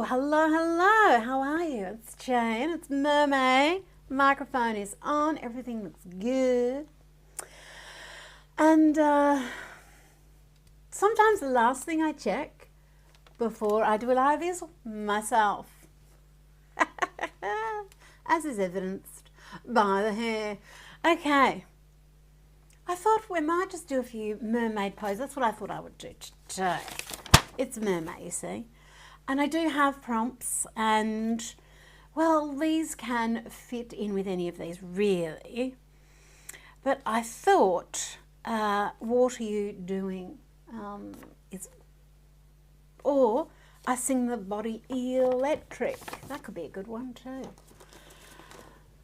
Hello, hello. How are you? It's Jane. It's MerMay. Microphone is on. Everything looks good. And sometimes the last thing I check before I do a live is myself. As is evidenced by the hair. Okay. I thought we might just do a few mermaid poses. That's what I thought I would do today. It's mermaid, you see. And I do have prompts and, well, these can fit in with any of these really. But I thought, what are you doing? Or I sing the body electric. That could be a good one too.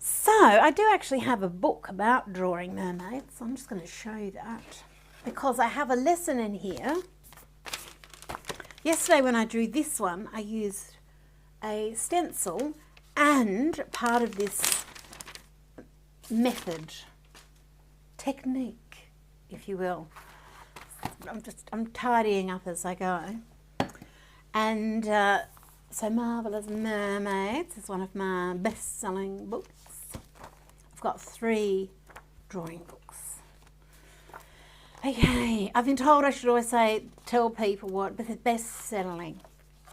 So I do actually have a book about drawing mermaids. I'm just going to show you that because I have a lesson in here. Yesterday when I drew this one, I used a stencil and part of this method, technique, if you will. I'm tidying up as I go. And so Marvelous Mermaids is one of my best-selling books. I've got 3 drawing books. Okay, I've been told I should always tell people what best-selling.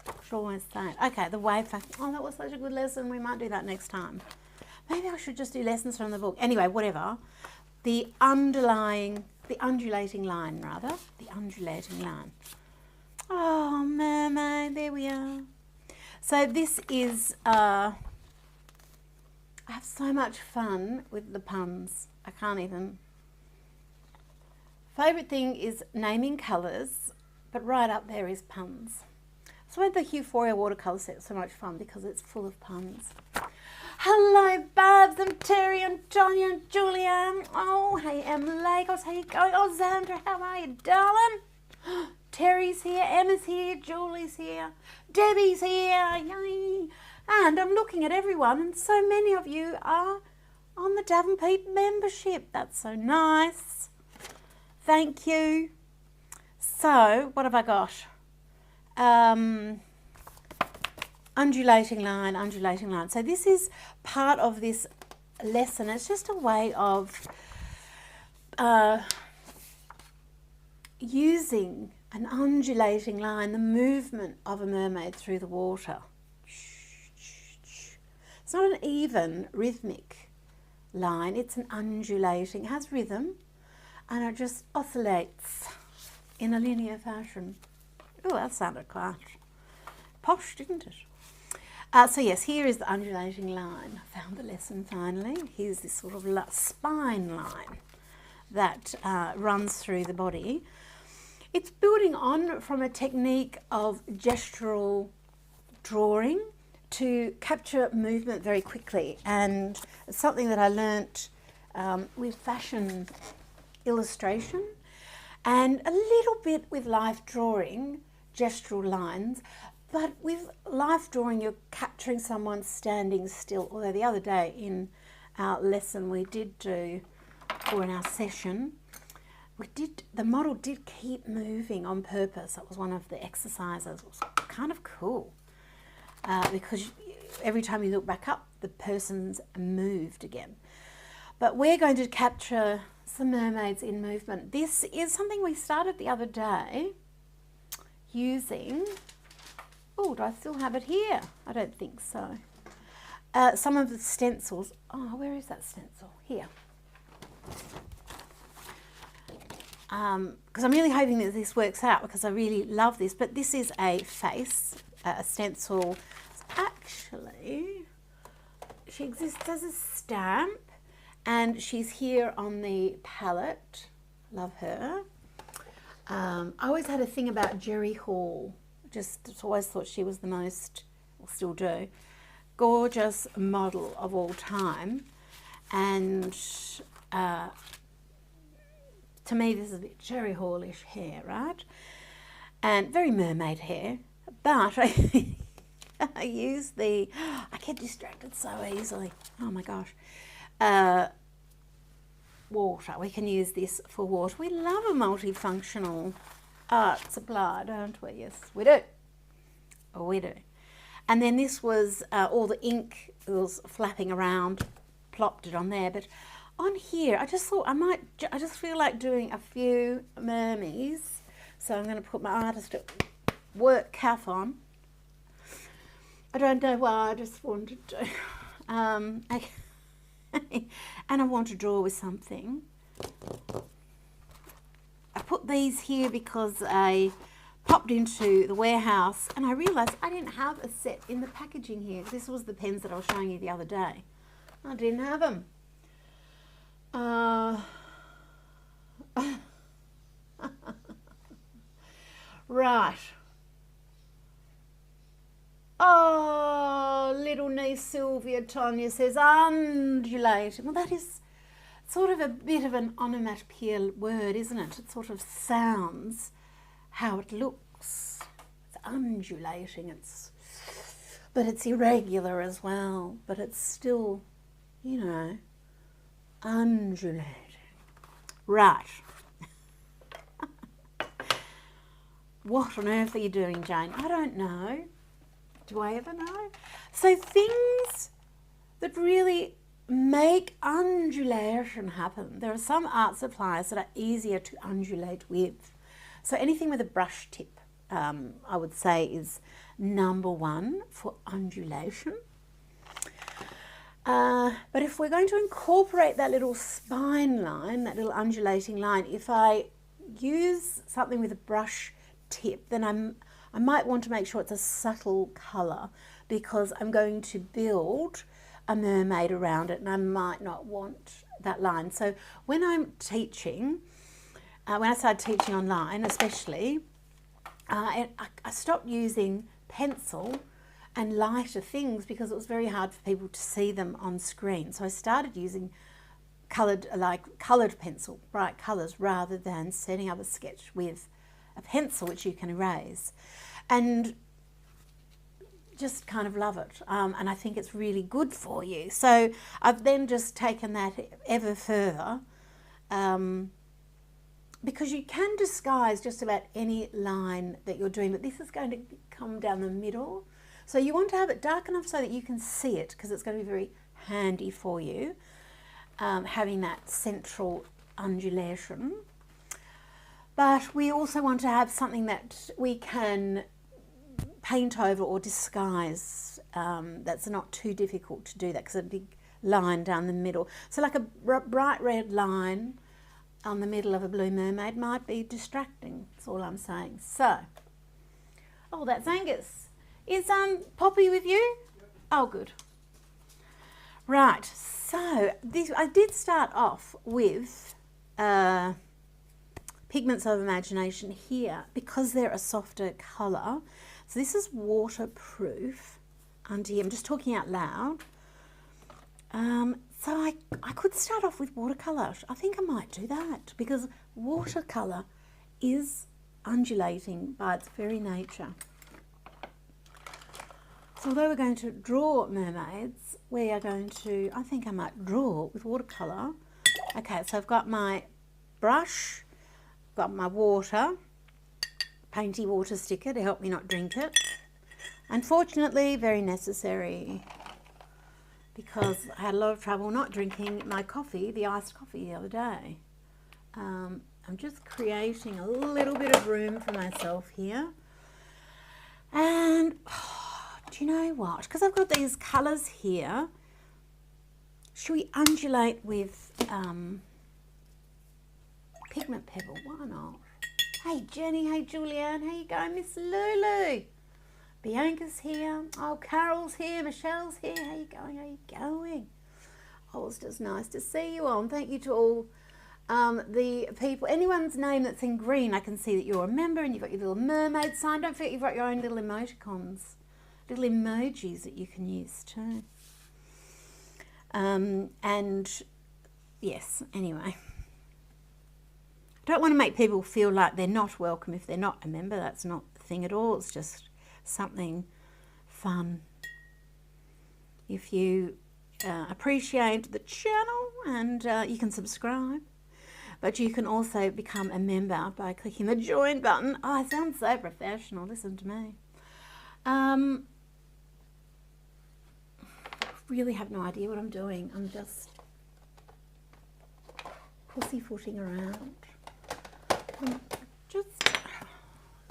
I should always say it. Okay, the wave factor. Oh, that was such a good lesson. We might do that next time. Maybe I should just do lessons from the book. Anyway, whatever. The undulating line, rather. The undulating line. Oh, mermaid, there we are. So this is, I have so much fun with the puns. I can't even. Favourite thing is naming colours, but right up there is puns. So I made the Euphoria watercolour set so much fun because it's full of puns. Hello, Babs and Terry and Tonya and Julia. Oh, hey, Lagos, how you going? Oh, Xandra, how are you, darling? Terry's here, Emma's here, Julie's here, Debbie's here, yay! And I'm looking at everyone, and so many of you are on the Davenport membership. That's so nice. Thank you. So, what have I got? Undulating line, undulating line. So this is part of this lesson. It's just a way of using an undulating line, the movement of a mermaid through the water. It's not an even rhythmic line, it's an undulating, it has rhythm and it just oscillates in a linear fashion. Oh, that sounded quite posh, didn't it? So yes, here is the undulating line. I found the lesson finally. Here's this sort of spine line that runs through the body. It's building on from a technique of gestural drawing to capture movement very quickly, and it's something that I learnt with fashion illustration and a little bit with life drawing, gestural lines, but with life drawing you're capturing someone standing still, although the other day in our lesson we did do, or in our session, the model did keep moving on purpose. That was one of the exercises. It was kind of cool because every time you look back up, the person's moved again. But we're going to capture some mermaids in movement. This is something we started the other day using, oh, do I still have it here? I don't think so. Some of the stencils. Oh, where is that stencil? Here. Because I'm really hoping that this works out because I really love this. But this is a face, a stencil. Actually, she exists as a stamp and she's here on the palette. Love her. I always had a thing about Jerry Hall. Just always thought she was the most, or still do, gorgeous model of all time. And to me, this is a bit Jerry Hall-ish hair, right? And very mermaid hair. But I use I get distracted so easily. Oh my gosh. Water. We can use this for water. We love a multifunctional art supply, don't we? Yes, we do. We do. And then this was all the ink was flapping around, plopped it on there. But on here, I just thought I just feel like doing a few mermaids. So I'm going to put my artist at work cap on. I don't know why, I just wanted to. And I want to draw with something. I put these here because I popped into the warehouse and I realised I didn't have a set in the packaging here. This was the pens that I was showing you the other day. I didn't have them. Right. Oh, little niece Sylvia Tonya says undulating. Well, that is sort of a bit of an onomatopoeia word, isn't it? It sort of sounds how it looks. It's undulating. But it's irregular as well. But it's still, you know, undulating. Right. What on earth are you doing, Jane? I don't know. Do I ever know? So things that really make undulation happen. There are some art supplies that are easier to undulate with. So anything with a brush tip, I would say, is number one for undulation. But if we're going to incorporate that little spine line, that little undulating line, if I use something with a brush tip, then I might want to make sure it's a subtle colour because I'm going to build a mermaid around it and I might not want that line. So when I'm teaching, when I started teaching online especially, I stopped using pencil and lighter things because it was very hard for people to see them on screen. So I started using coloured pencil, bright colours, rather than setting up a sketch with a pencil which you can erase, and just kind of love it. And I think it's really good for you. So I've then just taken that ever further, because you can disguise just about any line that you're doing, but this is going to come down the middle. So you want to have it dark enough so that you can see it, because it's going to be very handy for you, having that central undulation. But we also want to have something that we can paint over or disguise, that's not too difficult to do that, because a big line down the middle. So like a bright red line on the middle of a blue mermaid might be distracting, that's all I'm saying. So, oh, that's Angus. Is Poppy with you? Yep. Oh, good. Right, so I did start off with Pigments of Imagination here because they're a softer colour. So this is waterproof under here. I'm just talking out loud. So I could start off with watercolour. I think I might do that because watercolour is undulating by its very nature. So although we're going to draw mermaids, we are going to, I think I might draw with watercolour. Okay, so I've got my brush, got my water, painty water sticker to help me not drink it. Unfortunately, very necessary because I had a lot of trouble not drinking my coffee, the iced coffee, the other day. I'm just creating a little bit of room for myself here. And do you know what? Because I've got these colours here, should we undulate with pigment pebble? Why not? Hey Jenny, hey Julianne, how you going? Miss Lulu, Bianca's here, oh Carol's here, Michelle's here, how you going, how you going? Oh, it's just nice to see you all, and thank you to all the people, anyone's name that's in green, I can see that you're a member and you've got your little mermaid sign. Don't forget you've got your own little emoticons, little emojis that you can use too. And yes, anyway. I don't want to make people feel like they're not welcome if they're not a member. That's not the thing at all. It's just something fun. If you appreciate the channel, and you can subscribe, but you can also become a member by clicking the join button. Oh, I sound so professional. Listen to me. really have no idea what I'm doing. I'm just pussyfooting around. Just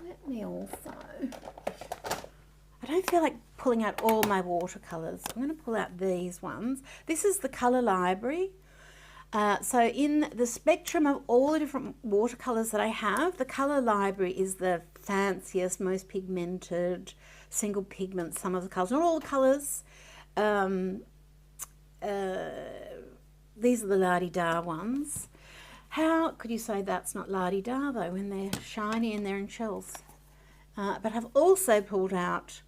let me also, I don't feel like pulling out all my watercolours. I'm going to pull out these ones. This is the colour library. So in the spectrum of all the different watercolours that I have, the colour library is the fanciest, most pigmented, single pigment, some of the colours, not all the colours. These are the la-di-da ones. How could you say that's not la-di-da though when they're shiny and they're in shells? But I've also pulled out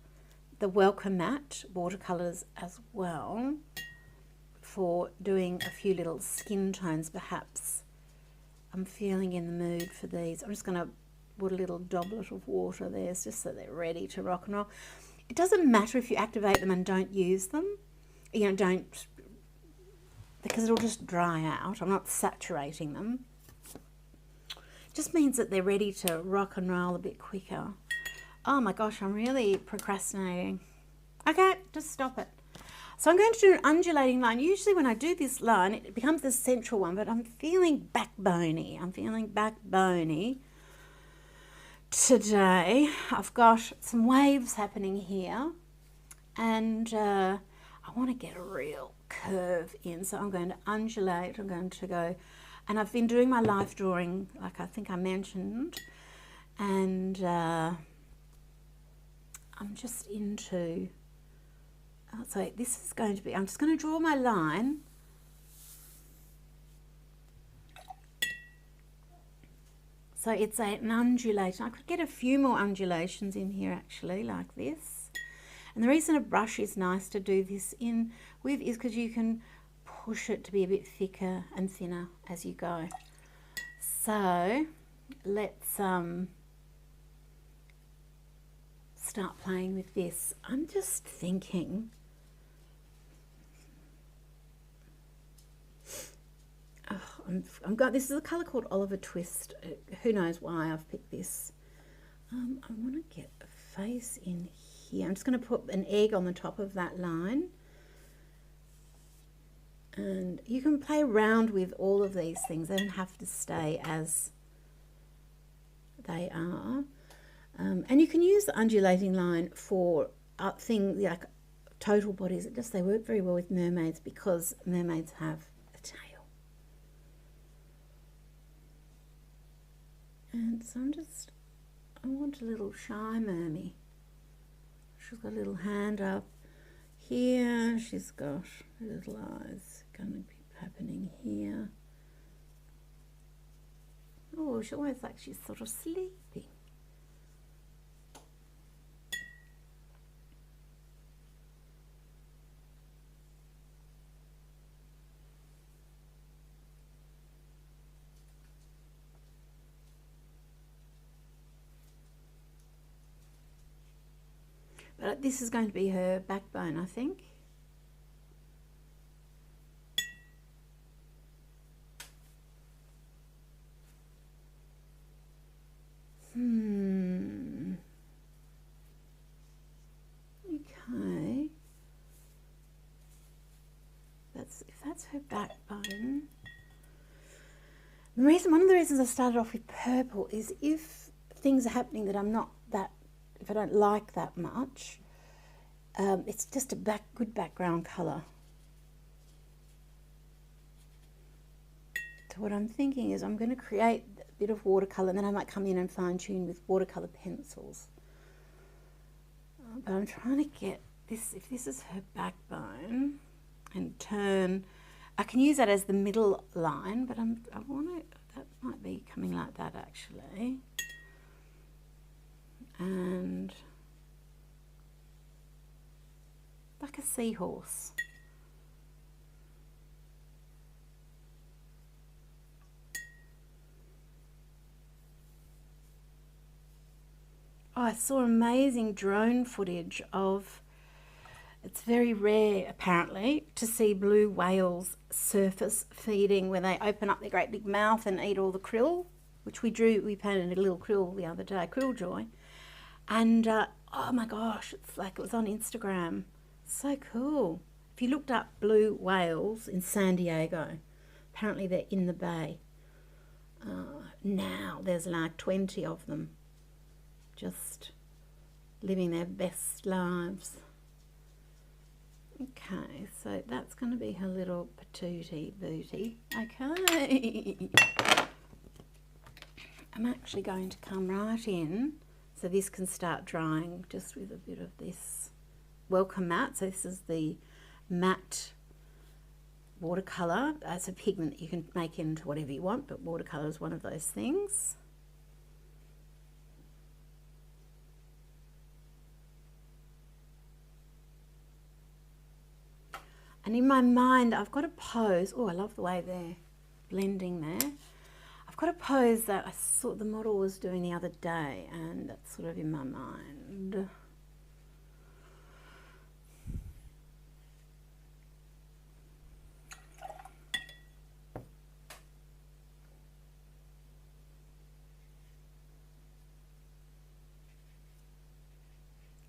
the Welcome Matte watercolours as well for doing a few little skin tones perhaps. I'm feeling in the mood for these. I'm just going to put a little doblet of water there just so they're ready to rock and roll. It doesn't matter if you activate them and don't use them. You know, don't, because it'll just dry out. I'm not saturating them. It just means that they're ready to rock and roll a bit quicker. Oh my gosh, I'm really procrastinating. Okay, just stop it. So I'm going to do an undulating line. Usually when I do this line, it becomes the central one, but I'm feeling backbony. I'm feeling backbony today. I've got some waves happening here, and I want to get a real curve in. So I'm going to undulate. I'm going to go, and I've been doing my life drawing, like I think I mentioned, and I'm just into, so this is going to be, I'm just going to draw my line. So it's an undulation. I could get a few more undulations in here actually, like this. And the reason a brush is nice to do this in with is because you can push it to be a bit thicker and thinner as you go. So let's start playing with this. I'm just thinking, this is a colour called Oliver Twist. Who knows why I've picked this. I want to get a face in here. I'm just going to put an egg on the top of that line. And you can play around with all of these things. They don't have to stay as they are. And you can use the undulating line for things like total bodies. They work very well with mermaids because mermaids have a tail. And so I want a little shy mermaid. She's got a little hand up here. She's got little eyes going to be happening here. Oh, she almost like she's sort of sleeping. But this is going to be her backbone, I think. Okay. If that's her backbone. One of the reasons I started off with purple is if things are happening that I'm not that, if I don't like that much, it's just a good background colour. So what I'm thinking is I'm going to create a bit of watercolour, and then I might come in and fine tune with watercolour pencils. But I'm trying to get this, if this is her backbone, and turn, I can use that as the middle line, but I want to, that might be coming like that actually. And like a seahorse. Oh, I saw amazing drone footage of, it's very rare apparently to see blue whales surface feeding when they open up their great big mouth and eat all the krill, which we painted a little krill the other day, Krill Joy. And oh my gosh, it's like it was on Instagram. So cool. if you looked up blue whales in San Diego, apparently they're in the bay. Now there's like 20 of them just living their best lives. Okay, so that's going to be her little patootie booty. Okay. I'm actually going to come right in so this can start drying just with a bit of this welcome matte. So this is the matte watercolour. It's a pigment that you can make into whatever you want, but watercolour is one of those things. And in my mind, I've got a pose. Oh, I love the way they're blending there. I've got a pose that I saw the model was doing the other day, and that's sort of in my mind.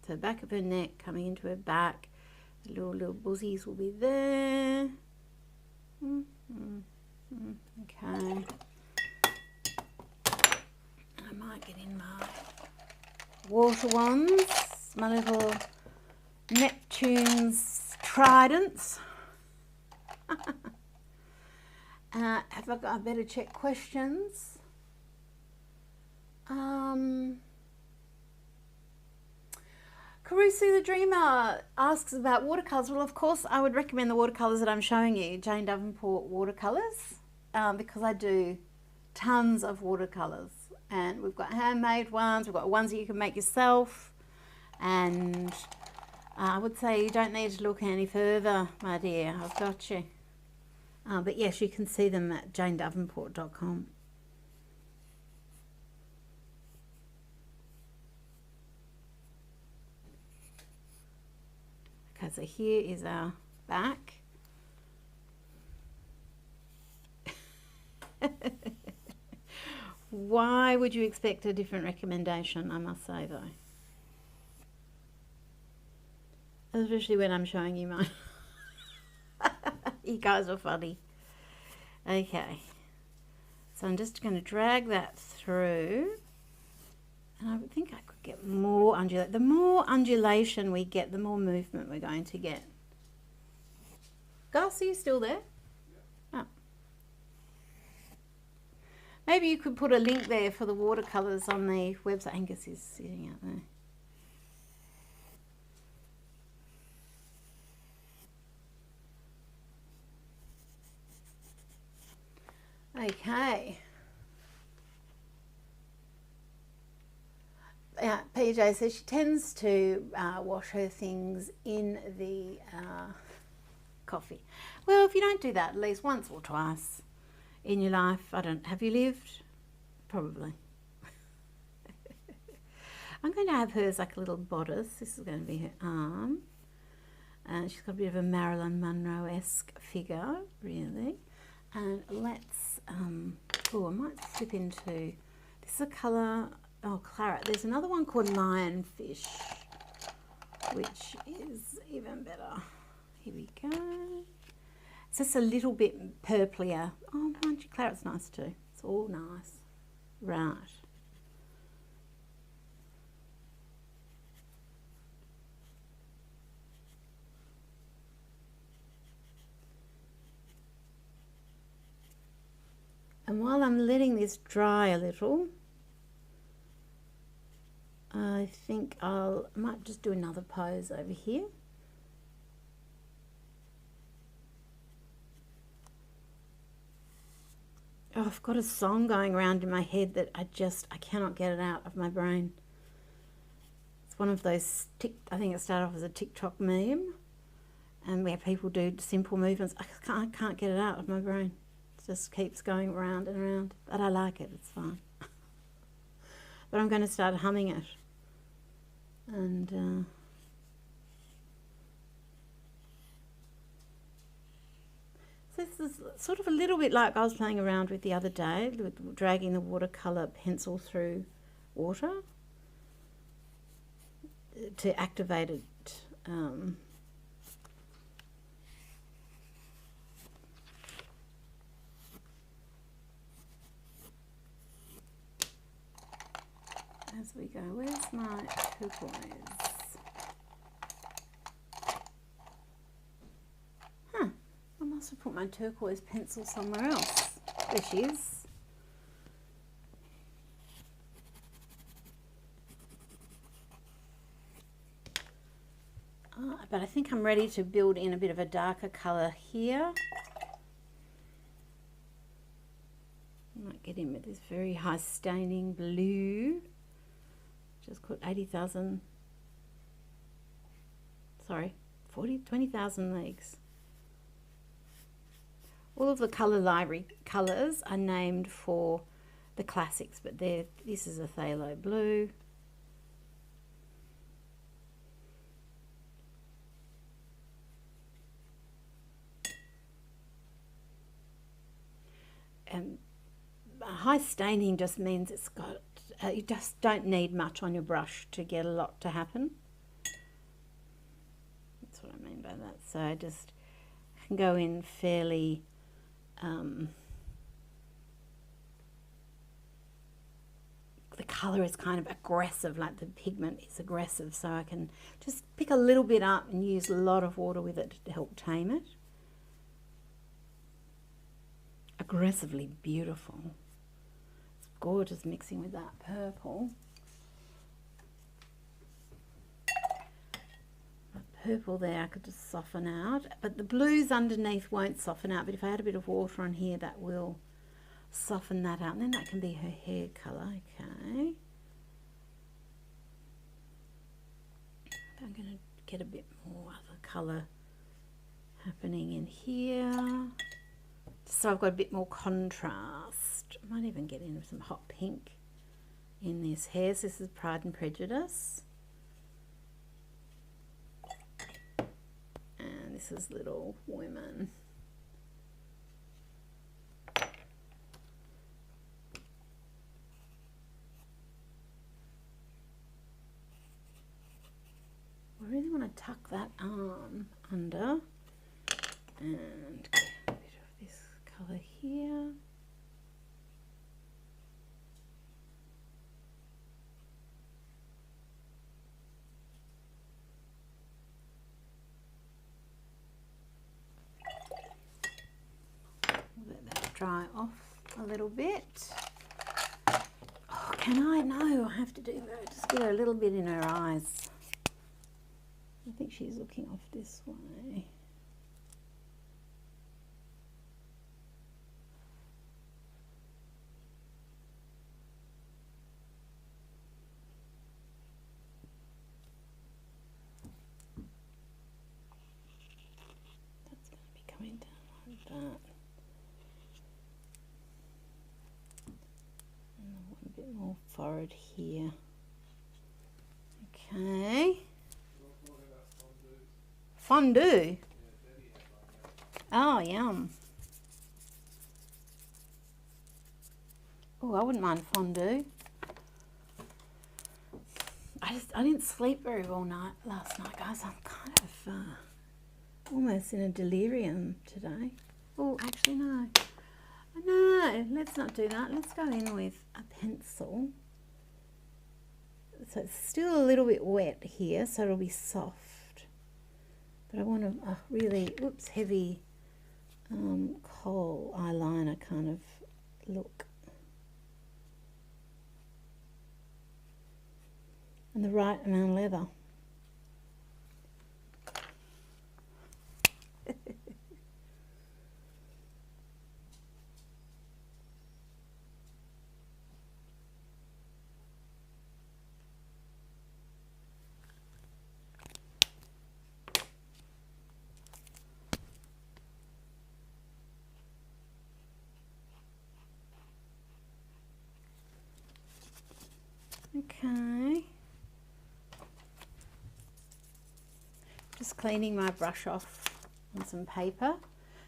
So back of her neck coming into her back. The little buzzies will be there. Okay. I might get in my water wands, my little Neptune's tridents. Have I got, I better check questions. Carusi the Dreamer asks about watercolours. Well, of course, I would recommend the watercolours that I'm showing you, Jane Davenport watercolours, because I do tons of watercolours. And we've got handmade ones, we've got ones that you can make yourself. And I would say you don't need to look any further, my dear. I've got you. But yes, you can see them at janedavenport.com. Okay, so here is our back. Why would you expect a different recommendation, I must say, though? Especially when I'm showing you mine. You guys are funny. Okay, so I'm just going to drag that through. And I would think I could get more undulation. The more undulation we get, the more movement we're going to get. Gus, are you still there? Oh. Maybe you could put a link there for the watercolours on the website. Angus is sitting out there. Okay. PJ says she tends to wash her things in the coffee. Well, if you don't do that at least once or twice in your life, have you lived? Probably. I'm going to have hers like a little bodice. This is going to be her arm. And she's got a bit of a Marilyn Monroe-esque figure, really. And let's, oh, I might slip into, this is a colour, oh, claret. There's another one called Lionfish, which is even better. Here we go. It's just a little bit purplier. Oh, mind you, claret's nice too. It's all nice. Right. And while I'm letting this dry a little, I think I might just do another pose over here. Oh, I've got a song going around in my head that I cannot get it out of my brain. It's one of those, I think it started off as a TikTok meme, and where people do simple movements. I can't get it out of my brain. Just keeps going round and around, but I like it, it's fine. But I'm going to start humming it. And so this is sort of a little bit like I was playing around with the other day, with dragging the watercolour pencil through water to activate it. as we go. Where's my turquoise? Huh, I must have put my turquoise pencil somewhere else. There she is. But I think I'm ready to build in a bit of a darker colour here. I might get in with this very high staining blue. Just called 80,000, sorry, 20,000 leagues. All of the colour library colours are named for the classics, but this is a phthalo blue. High staining just means it's got, you just don't need much on your brush to get a lot to happen. That's what I mean by that. So I just can go in fairly the colour is kind of aggressive, like the pigment is aggressive, so I can just pick a little bit up and use a lot of water with it to help tame it. Aggressively beautiful. It's gorgeous mixing with that purple. That purple there I could just soften out, but the blues underneath won't soften out, but if I add a bit of water on here that will soften that out, and then that can be her hair colour. Okay, I'm going to get a bit more other colour happening in here. So I've got a bit more contrast. I might even get in some hot pink in this hair. So this is Pride and Prejudice. And this is Little Women. I really want to tuck that arm under and colour here. Let that dry off a little bit. Oh, can I? No, I have to do just get her a little bit in her eyes. I think she's looking off this way. Coming down like that. And I want a bit more forward here. Okay. Fondue? Oh, yum. Oh, I wouldn't mind fondue. I didn't sleep very well last night, guys. I'm kind of almost in a delirium today. Oh, actually no. No, let's not do that. Let's go in with a pencil. So it's still a little bit wet here, so it'll be soft. But I want a really, heavy kohl eyeliner kind of look. And the right amount of leather. Okay. Just cleaning my brush off on some paper,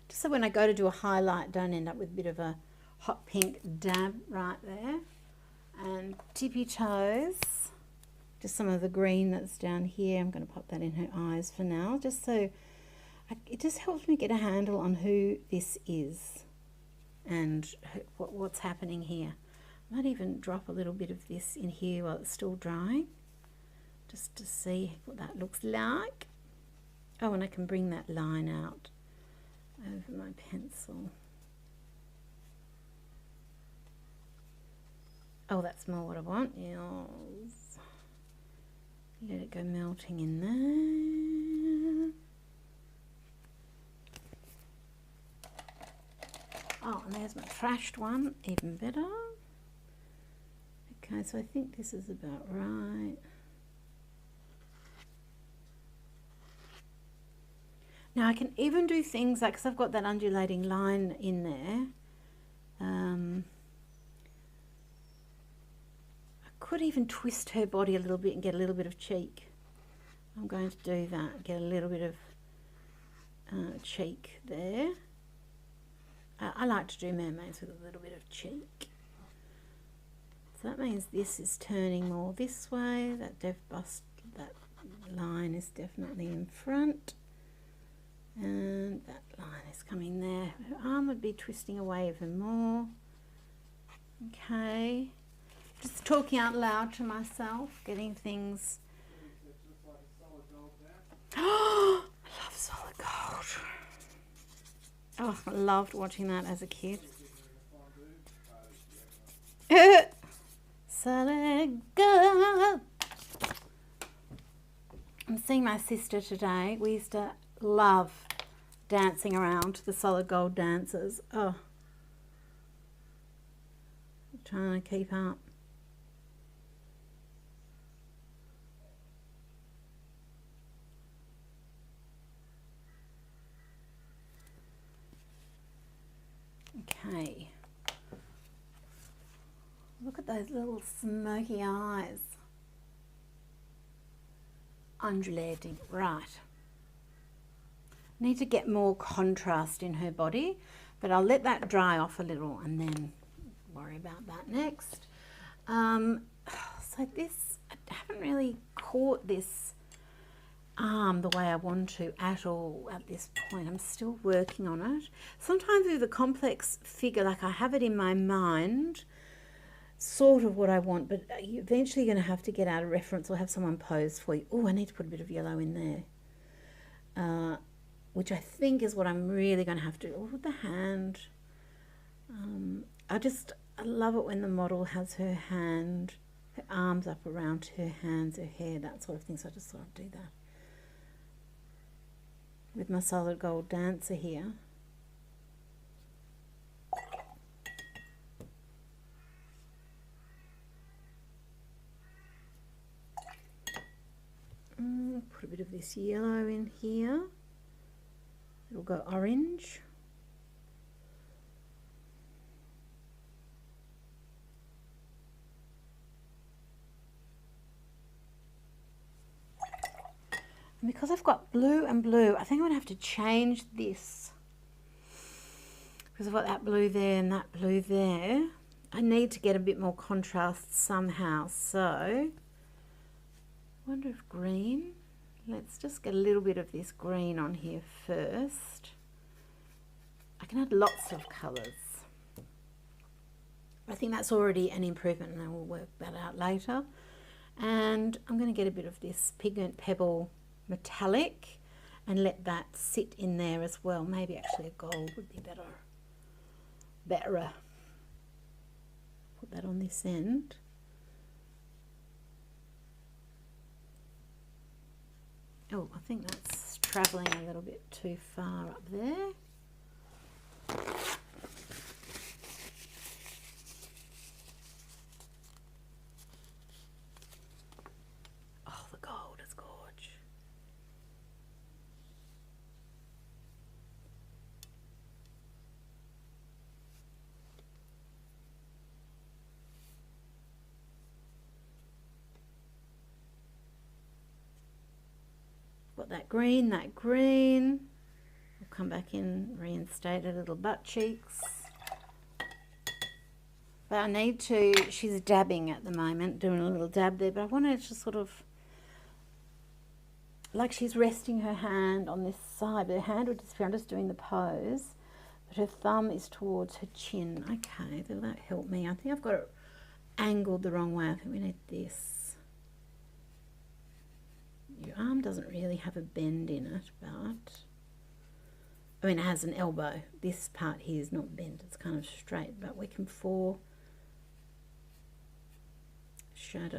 just so when I go to do a highlight, don't end up with a bit of a hot pink dab right there. And tippy toes, just some of the green that's down here. I'm going to pop that in her eyes for now, just so it just helps me get a handle on who this is and what's happening here. Might even drop a little bit of this in here while it's still drying, just to see what that looks like. Oh, and I can bring that line out over my pencil. Oh, that's more what I want. Yes. Let it go melting in there. Oh, and there's my trashed one, even better. Okay, so I think this is about right. Now I can even do things like, because I've got that undulating line in there, I could even twist her body a little bit and get a little bit of cheek. I'm going to do that, get a little bit of cheek there. I like to do mermaids with a little bit of cheek. So that means this is turning more this way. That line is definitely in front. And that line is coming there. Her arm would be twisting away even more. Okay. Just talking out loud to myself, getting things. Oh, I love solid gold. Oh, I loved watching that as a kid. Solid gold. I'm seeing my sister today. We used to love dancing around the solid gold dances. Oh, I'm trying to keep up. Okay, look at those little smoky eyes, undulating. Right, need to get more contrast in her body, but I'll let that dry off a little and then worry about that next. So this, I haven't really caught this arm the way I want to at all at this point. I'm still working on it. Sometimes with a complex figure, like I have it in my mind, sort of what I want, but you're eventually going to have to get out a reference or have someone pose for you. Oh, I need to put a bit of yellow in there, which I think is what I'm really going to have to do. Oh, with the hand. I love it when the model has her arms up around her hands, her hair, that sort of thing. So I just thought I'd do that with my solid gold dancer here. Put a bit of this yellow in here. It'll go orange. And because I've got blue and blue, I think I'm going to have to change this. Because I've got that blue there and that blue there. I need to get a bit more contrast somehow. So, I wonder if green. Let's just get a little bit of this green on here first. I can add lots of colours. I think that's already an improvement and I will work that out later. And I'm going to get a bit of this Pigment Pebble metallic and let that sit in there as well. Maybe actually a gold would be better. Put that on this end. Oh, I think that's travelling a little bit too far up there. Oh, the gold is gorgeous. Got that green, I'll come back in, reinstate her little butt cheeks. But I need to, she's dabbing at the moment, doing a little dab there, but I want her to sort of, like she's resting her hand on this side, but her hand would disappear. I'm just doing the pose, but her thumb is towards her chin. Okay, will that help me? I think I've got it angled the wrong way. I think we need this. Your arm doesn't really have a bend in it, but I mean, it has an elbow. This part here is not bent, it's kind of straight, but we can foreshadow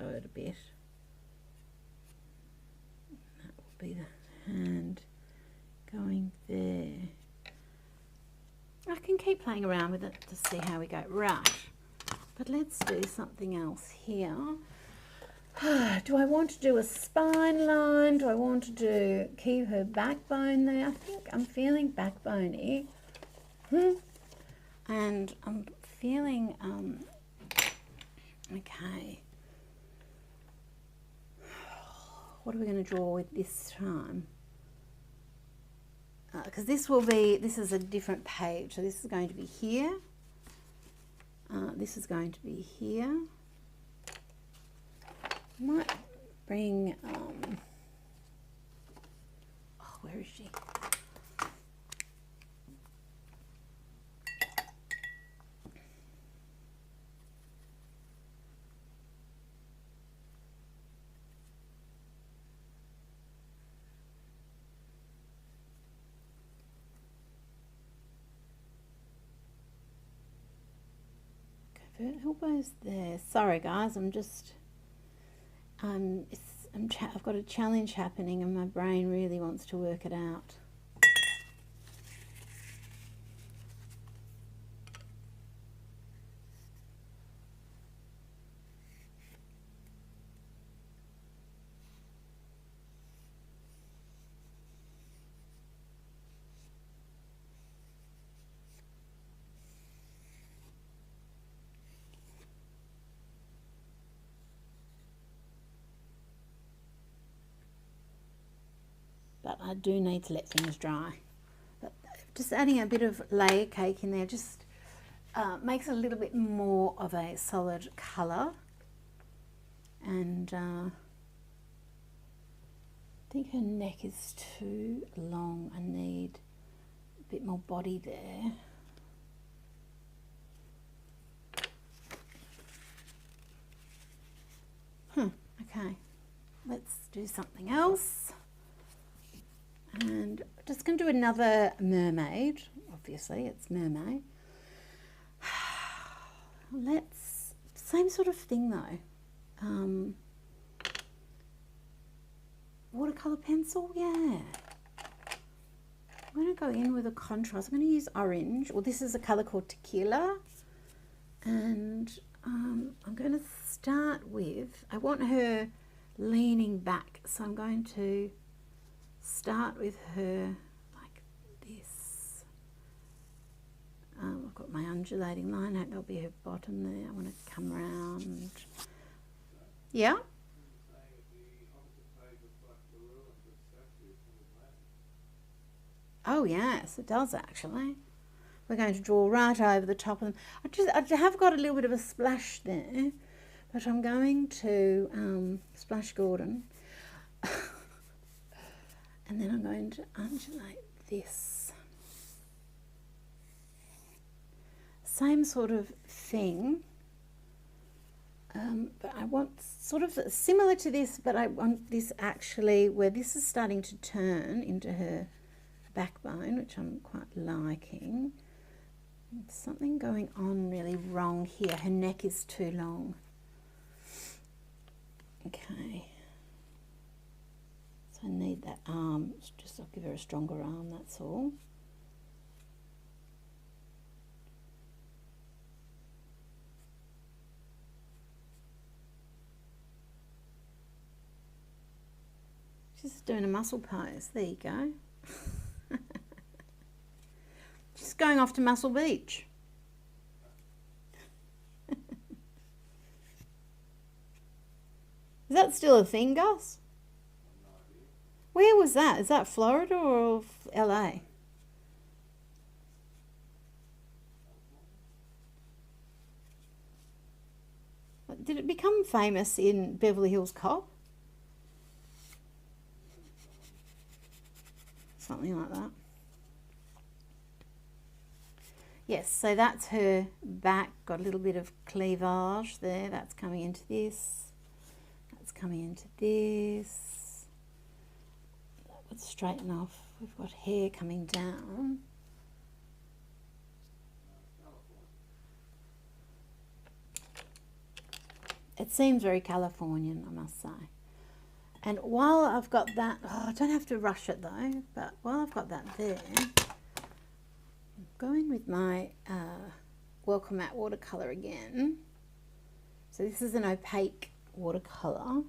it a bit. That will be the hand going there. I can keep playing around with it to see how we go. Right, but let's do something else here. Do I want to do a spine line? Do I want to keep her backbone there? I think I'm feeling backbone-y. And I'm feeling, okay. What are we going to draw with this time? Because this is a different page. So this is going to be here. This is going to be here. Might bring, oh, where is she? Covert elbows there. Sorry guys, I'm just... I've got a challenge happening and my brain really wants to work it out. But I do need to let things dry. But just adding a bit of layer cake in there just makes it a little bit more of a solid colour. And I think her neck is too long. I need a bit more body there. Okay, let's do something else. And just going to do another mermaid. Obviously it's MerMay. Let's, same sort of thing though. Watercolour pencil, yeah. I'm going to go in with a contrast. I'm going to use orange, or this is a colour called Tequila. And I'm going to start with, I want her leaning back, so I'm going to start with her like this. I've got my undulating line, that'll be her bottom there. I want to come around. Yeah? Oh yes, it does actually. We're going to draw right over the top of them. I have got a little bit of a splash there, but I'm going to splash Gordon. And then I'm going to undulate this. Same sort of thing, but I want sort of similar to this, but I want this actually where this is starting to turn into her backbone, which I'm quite liking. There's something going on really wrong here. Her neck is too long. Okay. I need that arm, just I'll give her a stronger arm, that's all. Just doing a muscle pose, there you go. Just going off to Muscle Beach. Is that still a thing, Gus? Where was that? Is that Florida or LA? Did it become famous in Beverly Hills Cop? Something like that. Yes, so that's her back, got a little bit of cleavage there. That's coming into this. That's coming into this. That would straighten off. We've got hair coming down. It seems very Californian, I must say. And while I've got that, oh, I don't have to rush it though, but while I've got that there, I'm going with my Welcome Matte watercolour again. So this is an opaque watercolour.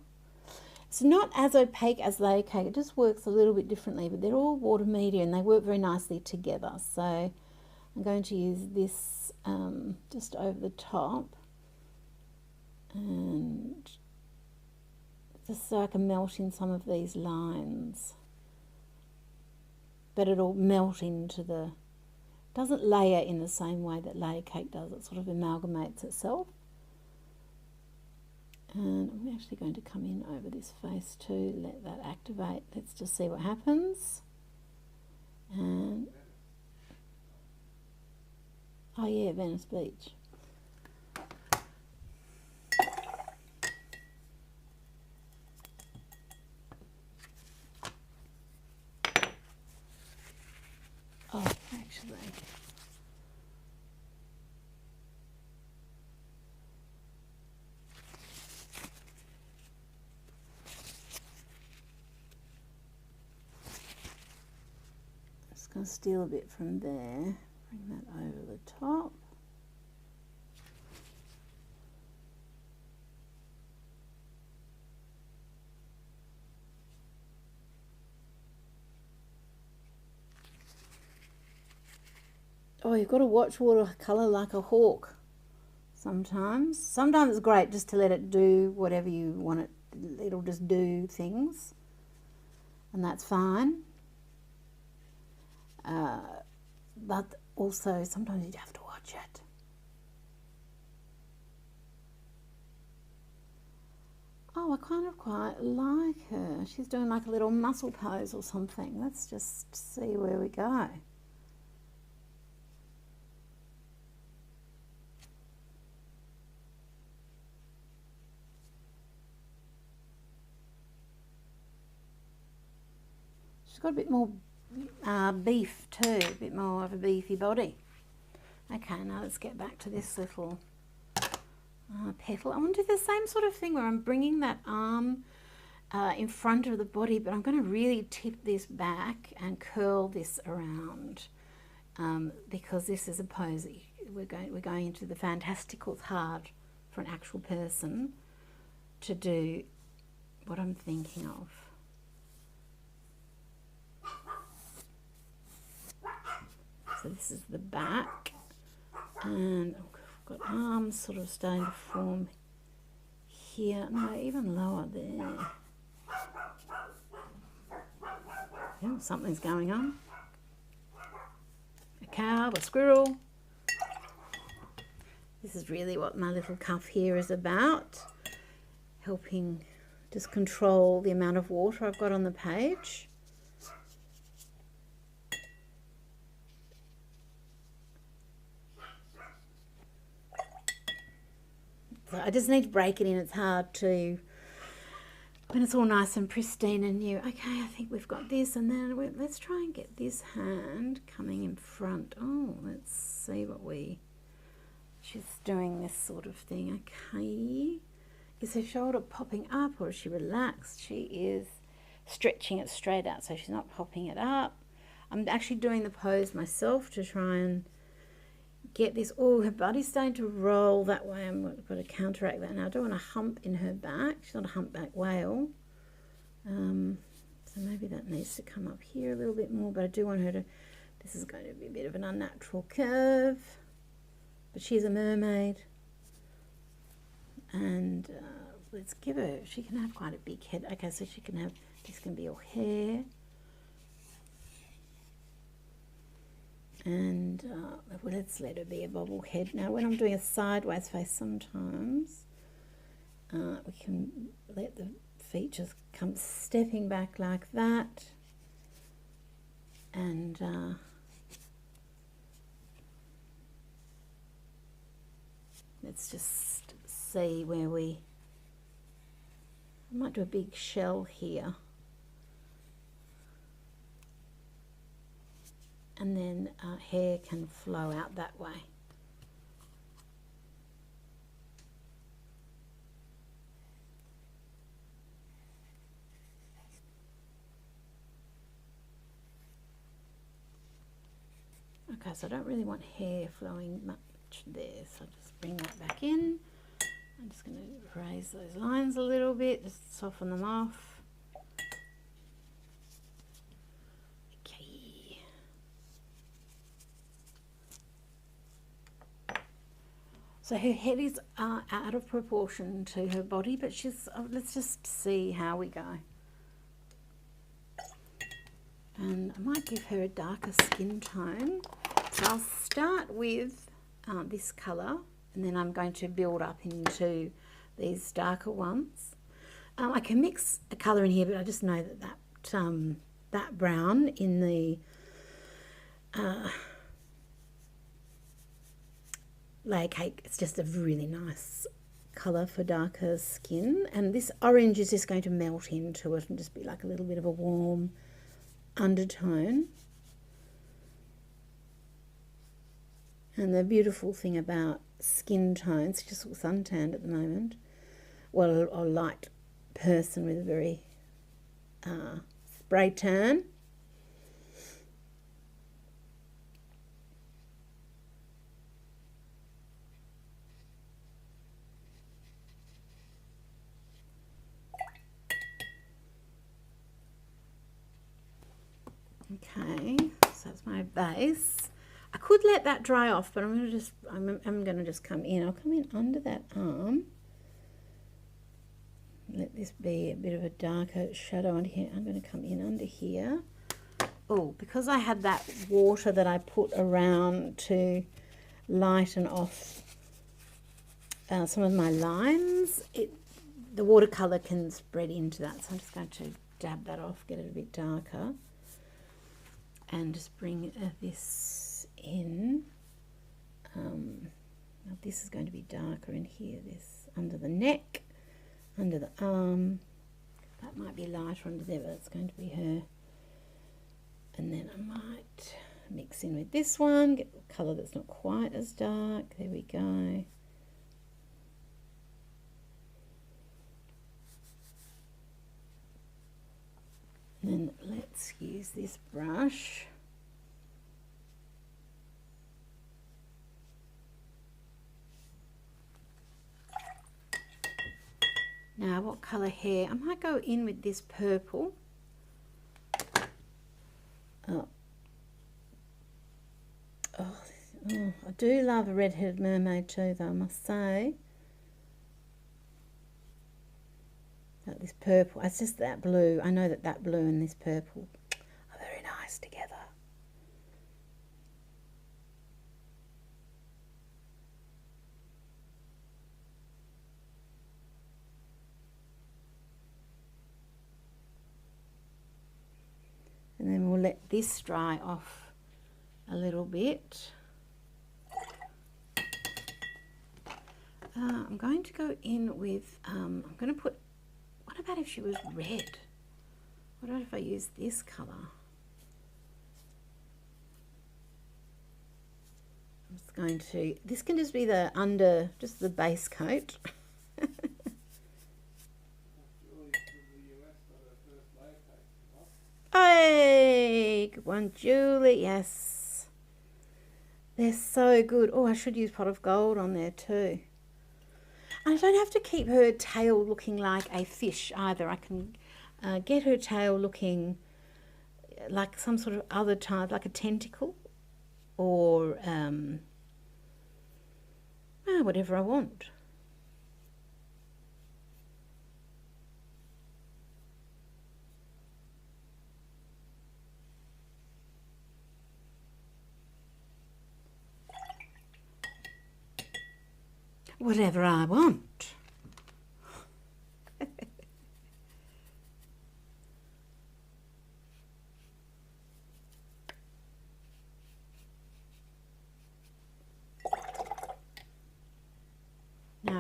It's not as opaque as layer cake, it just works a little bit differently, but they're all water media and they work very nicely together. So I'm going to use this just over the top, and just so I can melt in some of these lines, but it'll melt into the, doesn't layer in the same way that layer cake does, it sort of amalgamates itself. And I'm actually going to come in over this face too, let that activate. Let's just see what happens. And oh yeah, Venice Beach. Oh, actually, just going to steal a bit from there, bring that over the top. Oh, you've got to watch watercolour like a hawk sometimes. Sometimes it's great just to let it do whatever you want it. It'll just do things, and that's fine. But also sometimes you have to watch it. Oh, I kind of quite like her. She's doing like a little muscle pose or something. Let's just see where we go. She's got a bit more beef too, a bit more of a beefy body. Okay, now let's get back to this little petal. I want to do the same sort of thing where I'm bringing that arm in front of the body, but I'm going to really tip this back and curl this around because this is a pose that we're going into the fantastical. It's hard for an actual person to do what I'm thinking of. So this is the back, and I've got arms sort of starting to form here, no, even lower there. Oh, something's going on. A cow, a squirrel. This is really what my little cuff here is about, helping just control the amount of water I've got on the page. So I just need to break it in. It's hard to, when it's all nice and pristine and new. Okay, I think we've got this, and then let's try and get this hand coming in front. Oh, let's see what she's doing this sort of thing. Okay, is her shoulder popping up or is she relaxed? She is stretching it straight out, so she's not popping it up. I'm actually doing the pose myself to try and get this. Oh, her body's starting to roll that way. I'm going to counteract that now. I don't want a hump in her back. She's not a humpback whale. So maybe that needs to come up here a little bit more, but I do want her to, this is going to be a bit of an unnatural curve, but she's a mermaid. And let's give her, she can have quite a big head. Okay, so she can have, this can be your hair. And well, let's let her be a bobble head. Now when I'm doing a sideways face, sometimes we can let the features come stepping back like that, and Let's just see where I might do a big shell here. And then hair can flow out that way. Okay, so I don't really want hair flowing much there, so I'll just bring that back in. I'm just going to raise those lines a little bit, just soften them off. Okay. So her head is out of proportion to her body, but she's, let's just see how we go. And I might give her a darker skin tone. So I'll start with this colour, and then I'm going to build up into these darker ones. I can mix a colour in here, but I just know that brown in the layer cake, it's just a really nice colour for darker skin. And this orange is just going to melt into it and just be like a little bit of a warm undertone. And the beautiful thing about skin tones, just suntanned at the moment, well, a light person with a very spray tan. Okay, so that's my base. I could let that dry off, but I'm going to just come in. I'll come in under that arm. Let this be a bit of a darker shadow under here. I'm going to come in under here. Oh, because I had that water that I put around to lighten off some of my lines, the watercolour can spread into that. So I'm just going to dab that off, get it a bit darker, and just bring this in. Now this is going to be darker in here, this under the neck, under the arm. That might be lighter under there, but it's going to be her. And then I might mix in with this one, get a colour that's not quite as dark. There we go. And then let's use this brush. Now, what colour hair? I might go in with this purple. Oh, I do love a red-headed mermaid too, though, I must say. This purple, it's just that blue. I know that blue and this purple are very nice together. And then we'll let this dry off a little bit. I'm going to go in with, I'm going to put, what about if she was red? What about if I use this colour? I'm just going to, this can just be the just the base coat. Hey, good one, Julie. Yes, they're so good. Oh, I should use pot of gold on there too. And I don't have to keep her tail looking like a fish either. I can get her tail looking like some sort of other type, like a tentacle, or whatever I want. Whatever I want.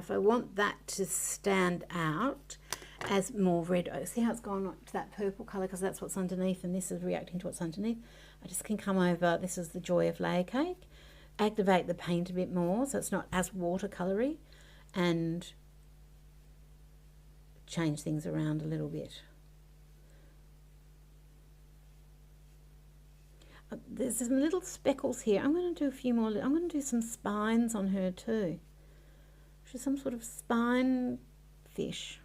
if I want that to stand out as more red, see how it's gone to that purple colour because that's what's underneath and this is reacting to what's underneath. I just can come over, this is the Joy of Layer Cake, activate the paint a bit more so it's not as watercolory and change things around a little bit. There's some little speckles here. I'm going to do a few more. I'm going to do some spines on her too. She's some sort of spine fish.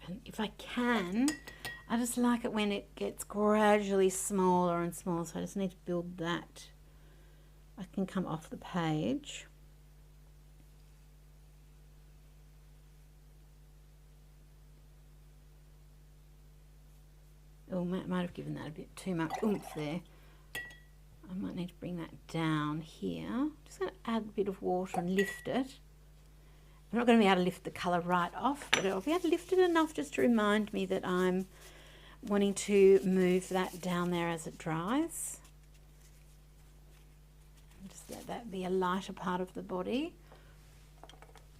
And if I can, I just like it when it gets gradually smaller and smaller, so I just need to build that. I can come off the page. Oh, might have given that a bit too much oomph there. I might need to bring that down here. Just going to add a bit of water and lift it. I'm not going to be able to lift the colour right off, but I'll be able to lift it enough just to remind me that I'm wanting to move that down there as it dries. And just let that be a lighter part of the body.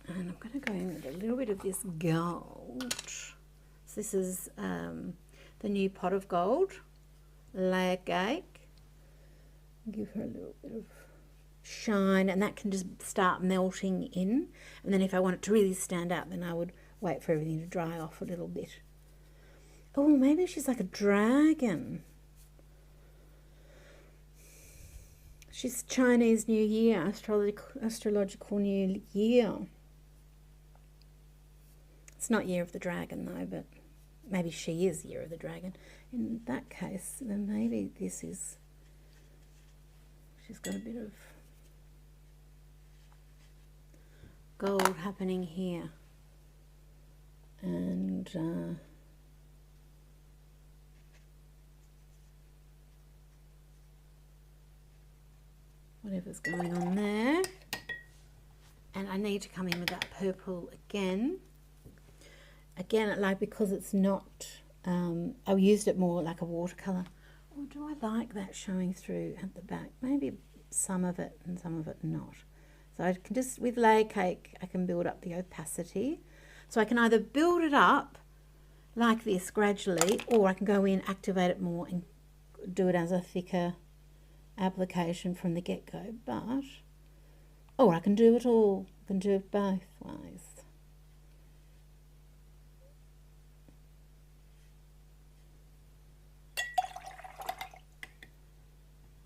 And I'm going to go in with a little bit of this gold. So this is the new Pot of Gold Layer Cake. Give her a little bit of shine, and that can just start melting in. And then if I want it to really stand out, then I would wait for everything to dry off a little bit. Oh, maybe she's like a dragon. She's Chinese New Year, astrological New Year. It's not Year of the Dragon though, but maybe she is Year of the Dragon. In that case, then maybe this is, she's got a bit of gold happening here, and whatever's going on there. And I need to come in with that purple again, like, because it's not I used it more like a watercolour. Or do I like that showing through at the back? Maybe some of it and some of it not. So I can just, with layer cake, I can build up the opacity. So I can either build it up like this gradually, or I can go in, activate it more and do it as a thicker application from the get-go. But, or I can do it all. I can do it both ways.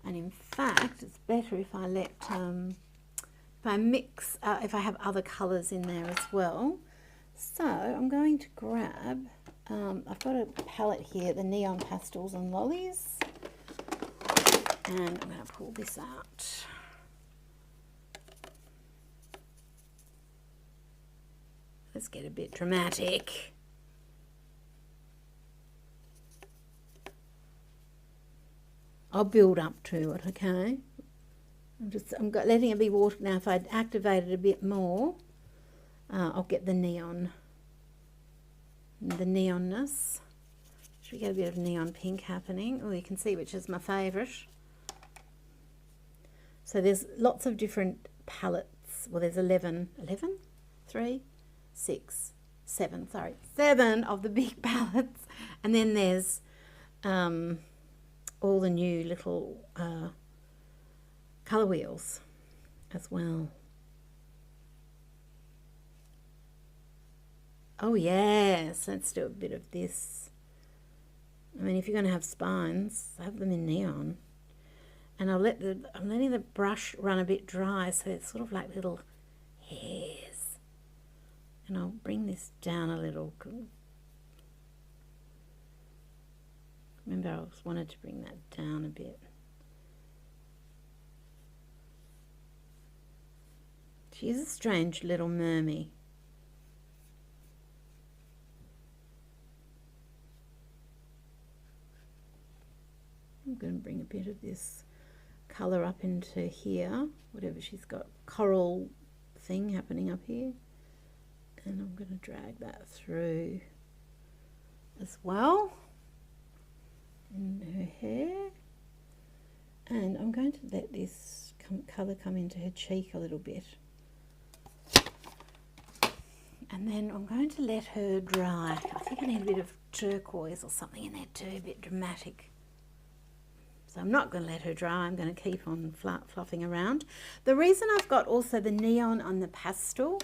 And in fact, it's better if I let, if I mix, if I have other colours in there as well. So I'm going to grab, I've got a palette here, the Neon Pastels and Lollies. And I'm going to pull this out. Let's get a bit dramatic. I'll build up to it, okay? I'm letting it be watered now. If I activate it a bit more, I'll get the neon, the neonness. Should we get a bit of neon pink happening? Oh, you can see which is my favourite. So there's lots of different palettes. Well, there's 11, 3, 6, 7, sorry, 7 of the big palettes. And then there's all the new little colour wheels as well. Oh yes, let's do a bit of this. I mean, if you're going to have spines, have them in neon. And I'm letting the brush run a bit dry, so it's sort of like little hairs. And I'll bring this down a little. Remember, I always wanted to bring that down a bit. She's a strange little mermaid. bring a bit of this colour up into here, whatever she's got, coral thing happening up here. And I'm going to drag that through as well in her hair. And I'm going to let this colour come into her cheek a little bit. And then I'm going to let her dry. I think I need a bit of turquoise or something in there too, a bit dramatic. So I'm not going to let her dry. I'm going to keep on fluffing around. The reason I've got also the neon on the pastel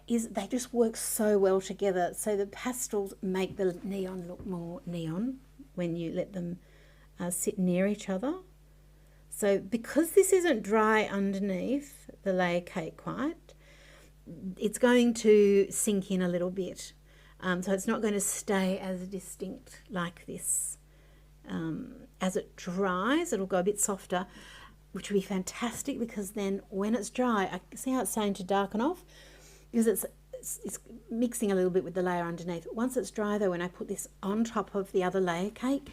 is they just work so well together. So the pastels make the neon look more neon when you let them sit near each other. So because this isn't dry underneath the layer cake quite, it's going to sink in a little bit. So it's not going to stay as distinct like this. As it dries, it'll go a bit softer, which will be fantastic, because then when it's dry, I see how it's starting to darken off, because it's mixing a little bit with the layer underneath. Once it's dry though, when I put this on top of the other layer cake,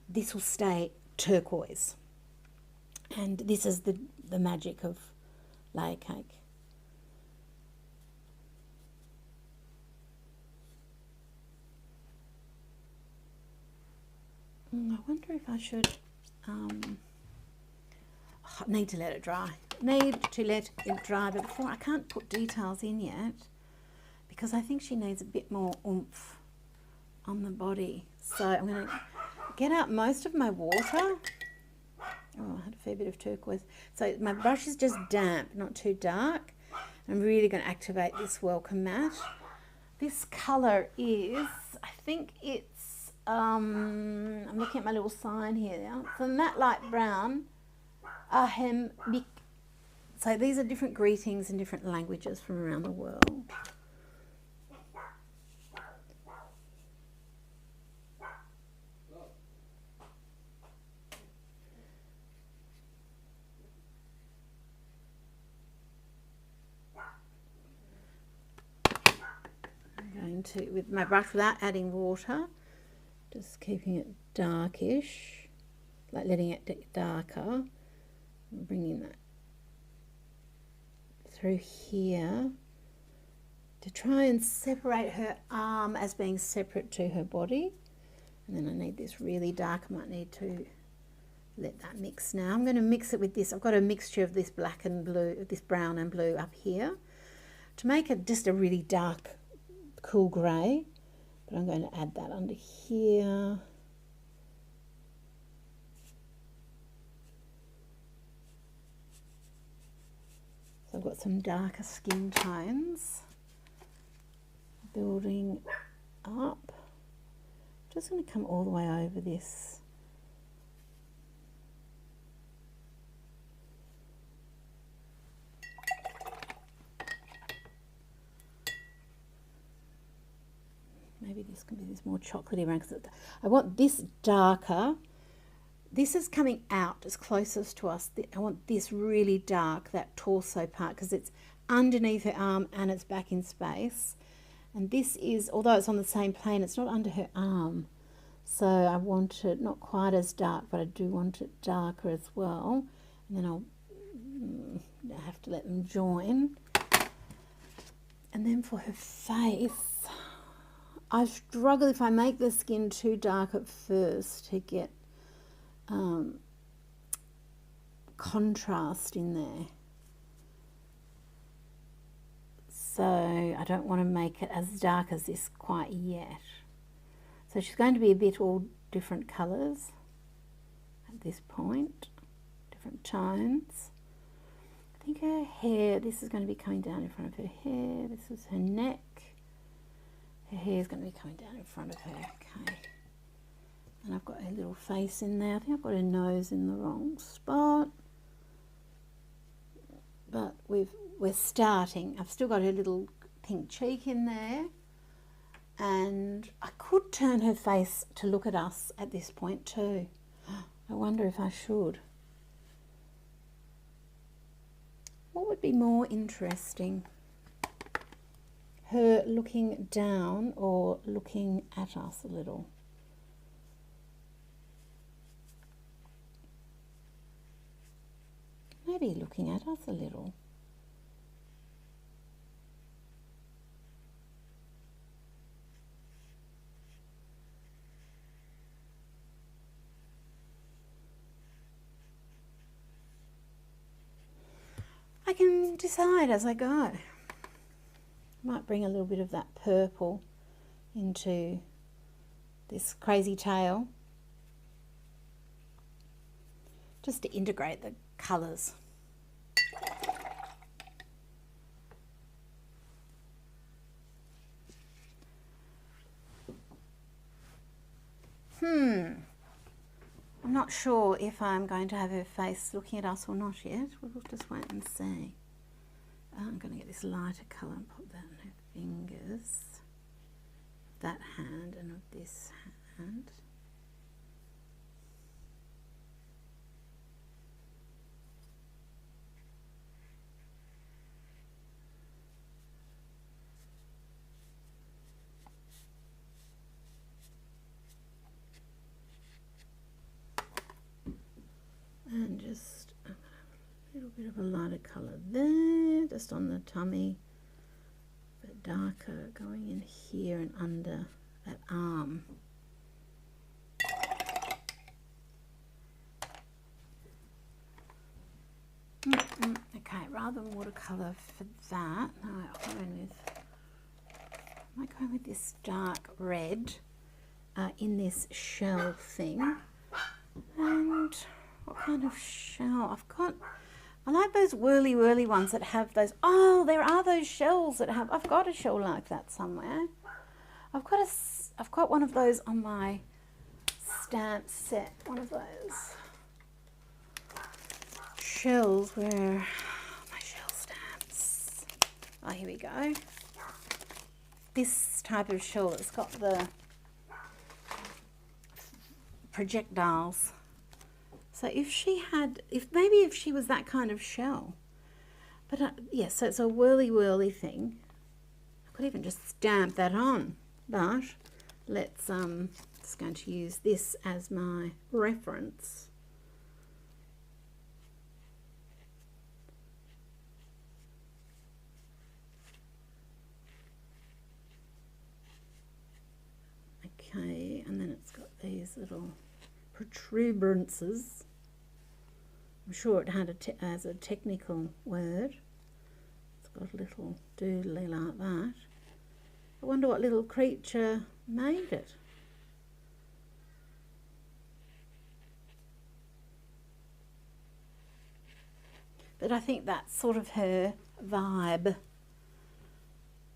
this will stay turquoise. And this is the magic of layer cake. I wonder if I should need to let it dry. Need to let it dry, but before I can't put details in yet because I think she needs a bit more oomph on the body. So I'm going to get out most of my water. Oh, I had a fair bit of turquoise. So my brush is just damp, not too dark. I'm really going to activate this welcome mat. This colour is, I think it's, I'm looking at my little sign here now. It's a matte light brown. So these are different greetings in different languages from around the world. With my brush without adding water, just keeping it darkish, like letting it get darker, bringing that through here to try and separate her arm as being separate to her body. And then I need this really dark. I might need to let that mix now. I'm going to mix it with this. I've got a mixture of this black and blue, this brown and blue up here to make it just a really dark cool grey, but I'm going to add that under here. So I've got some darker skin tones building up. I'm just going to come all the way over this. Maybe this can be this more chocolatey brown, because I want this darker. This is coming out as closest to us. I want this really dark, that torso part, because it's underneath her arm and it's back in space. And this is, although it's on the same plane, it's not under her arm. So I want it not quite as dark, but I do want it darker as well. And then I'll have to let them join. And then for her face, I struggle if I make the skin too dark at first to get contrast in there. So I don't want to make it as dark as this quite yet. So she's going to be a bit all different colours at this point, different tones. I think her hair, this is going to be coming down in front of her hair. This is her neck. Her hair is going to be coming down in front of her, okay. And I've got her little face in there. I think I've got her nose in the wrong spot. But we're starting. I've still got her little pink cheek in there. And I could turn her face to look at us at this point too. I wonder if I should. What would be more interesting? Her looking down or looking at us a little? maybe looking at us a little. I can decide as I go. Might bring a little bit of that purple into this crazy tail, just to integrate the colours. I'm not sure if I'm going to have her face looking at us or not yet. We'll just wait and see. I'm going to get this lighter colour and put that on her fingers. That hand and of this hand. And just a little bit of a lighter colour there, just on the tummy, a bit darker going in here and under that arm. Okay, rather than watercolour for that, I'm going with this dark red in this shell thing. And what kind of shell? I like those whirly ones that have those. Oh, there are those shells that have. I've got a shell like that somewhere. I've got one of those on my stamp set. One of those shells where my shell stamps. Oh, here we go. This type of shell that's got the projectiles. So if she was that kind of shell, but yeah, so it's a whirly thing. I could even just stamp that on, but let's just going to use this as my reference. Okay, and then it's got these little protuberances. I'm sure it had as a technical word. It's got a little doodly like that. I wonder what little creature made it. But I think that's sort of her vibe.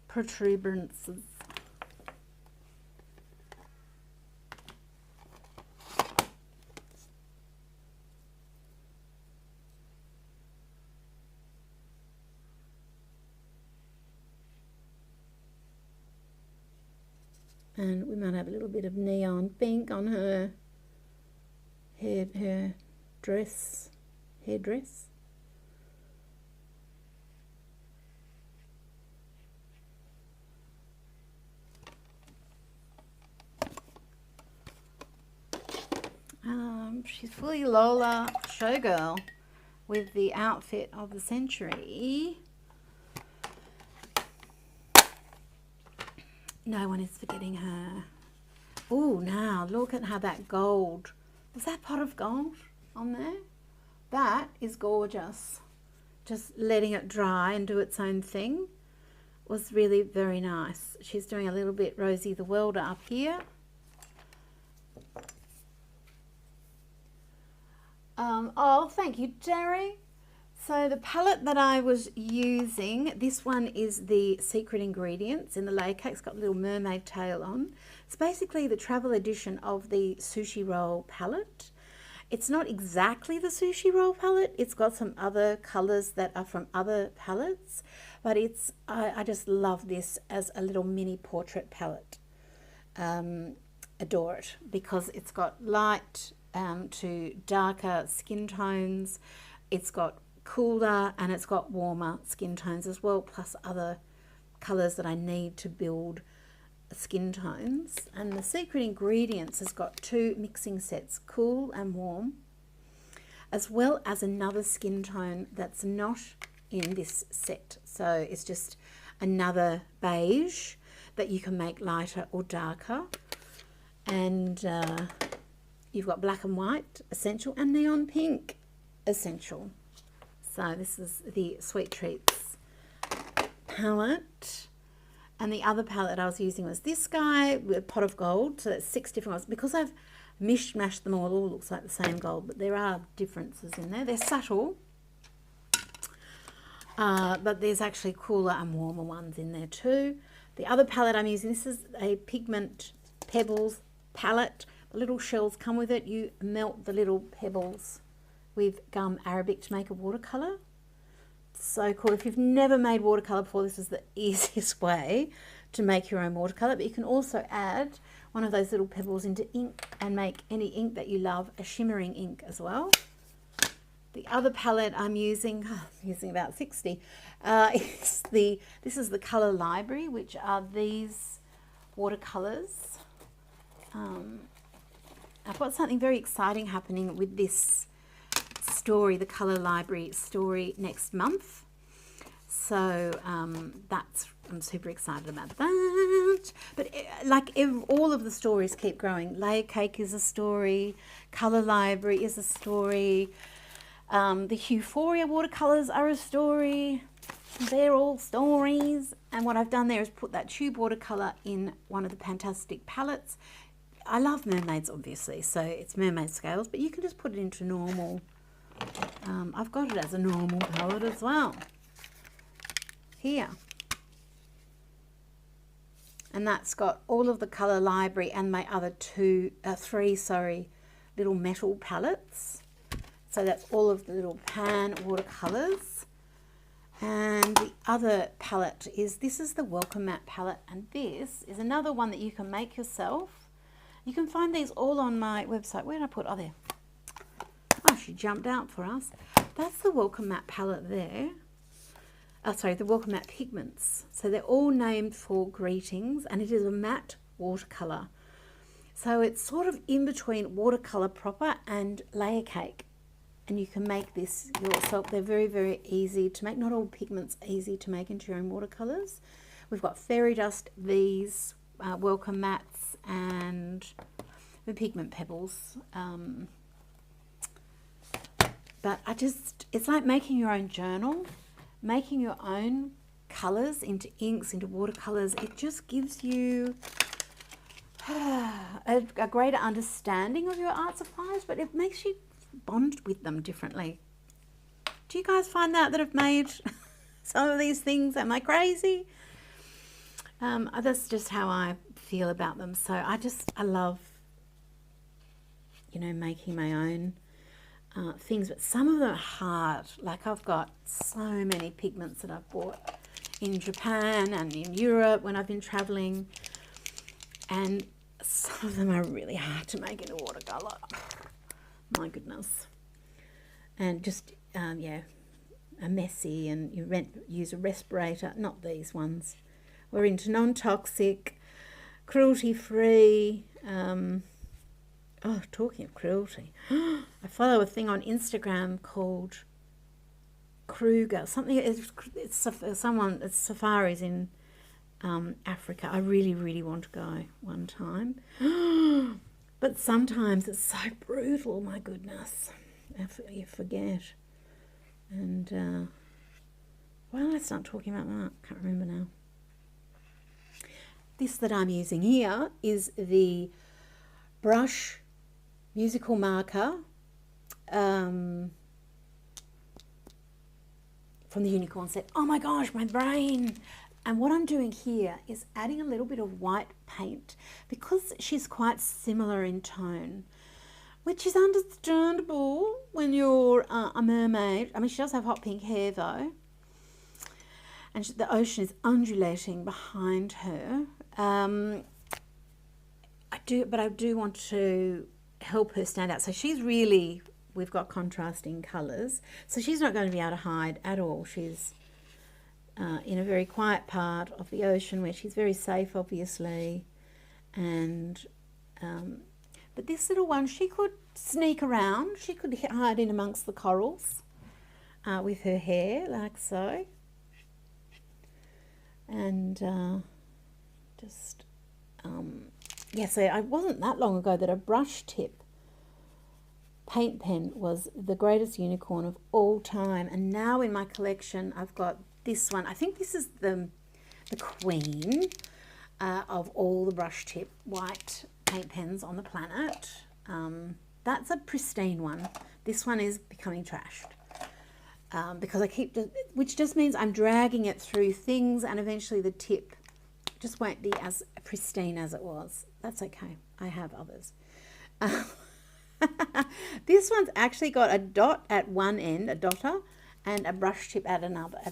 Protuberances. And we might have a little bit of neon pink on her headdress. She's fully Lola showgirl with the outfit of the century. No one is forgetting her. Oh, now look at how that gold. Was that pot of gold on there? That is gorgeous. Just letting it dry and do its own thing was really very nice. She's doing a little bit Rosie the Welder up here. Oh, thank you, Jerry. So the palette that I was using, this one is the Secret Ingredients in the lacquer. It's got a little mermaid tail on. It's basically the travel edition of the Sushi Roll palette. It's not exactly the Sushi Roll palette. It's got some other colours that are from other palettes, but I just love this as a little mini portrait palette. Adore it because it's got light to darker skin tones. It's got cooler and it's got warmer skin tones as well, plus other colours that I need to build skin tones. And the Secret Ingredients has got two mixing sets, cool and warm, as well as another skin tone that's not in this set. So it's just another beige that you can make lighter or darker. And you've got black and white essential and neon pink essential. So this is the Sweet Treats palette. And the other palette I was using was this guy with Pot of Gold. So that's 6 different ones. Because I've mishmashed them all, it all looks like the same gold, but there are differences in there. They're subtle. But there's actually cooler and warmer ones in there too. The other palette I'm using, this is a Pigment Pebbles palette. The little shells come with it. You melt the little pebbles with gum arabic to make a watercolour. So cool. If you've never made watercolour before, this is the easiest way to make your own watercolour. But you can also add one of those little pebbles into ink and make any ink that you love a shimmering ink as well. The other palette I'm using about 60, this is the Colour Library, which are these watercolours. I've got something very exciting happening with this story, the Colour Library story, next month. So I'm super excited about that. But all of the stories keep growing. Layer Cake is a story. Colour Library is a story. The Euphoria watercolours are a story. They're all stories. And what I've done there is put that tube watercolour in one of the Fantastic palettes. I love mermaids, obviously, so it's mermaid scales, but you can just put it into normal. I've got it as a normal palette as well. Here. And that's got all of the Colour Library and my other three little metal palettes. So that's all of the little pan watercolours. And the other palette this is the Welcome Mat palette, and this is another one that you can make yourself. You can find these all on my website. Where did I put? Oh, there. Oh, she jumped out for us. That's the Welcome Mat palette there. Oh, sorry, the Welcome Mat pigments. So they're all named for greetings, and it is a matte watercolour. So it's sort of in between watercolour proper and Layer Cake. And you can make this yourself. They're very, very easy to make. Not all pigments easy to make into your own watercolours. We've got Fairy Dust, these Welcome Mats, and the Pigment Pebbles. But it's like making your own journal, making your own colours into inks, into watercolours. It just gives you a greater understanding of your art supplies, but it makes you bond with them differently. Do you guys find that have made some of these things? Am I crazy? That's just how I feel about them. So I love, making my own things, but some of them are hard. Like I've got so many pigments that I've bought in Japan and in Europe when I've been traveling, and some of them are really hard to make into watercolor. My goodness. And just are messy, and you use a respirator. Not these ones. We're into non-toxic, cruelty-free. Talking of cruelty, I follow a thing on Instagram called Kruger. It's safaris in Africa. I really, really want to go one time. But sometimes it's so brutal, my goodness. You forget. And, let's not talking about that. Can't remember now. This that I'm using here is the brush musical marker from the Unicorn set. Oh my gosh, my brain. And what I'm doing here is adding a little bit of white paint because she's quite similar in tone, which is understandable when you're a mermaid. I mean, she does have hot pink hair though, and the ocean is undulating behind her. I do want to help her stand out. So we've got contrasting colours. So she's not going to be able to hide at all. She's in a very quiet part of the ocean where she's very safe, obviously. And but this little one, she could sneak around. She could hide in amongst the corals with her hair, like so. And yeah, so it wasn't that long ago that a brush tip paint pen was the greatest unicorn of all time. And now in my collection, I've got this one. I think this is the queen of all the brush tip white paint pens on the planet. That's a pristine one. This one is becoming trashed because I keep, which just means I'm dragging it through things, and eventually the tip just won't be as pristine as it was. That's okay. I have others. This one's actually got a dot at one end, a dotter, and a brush tip at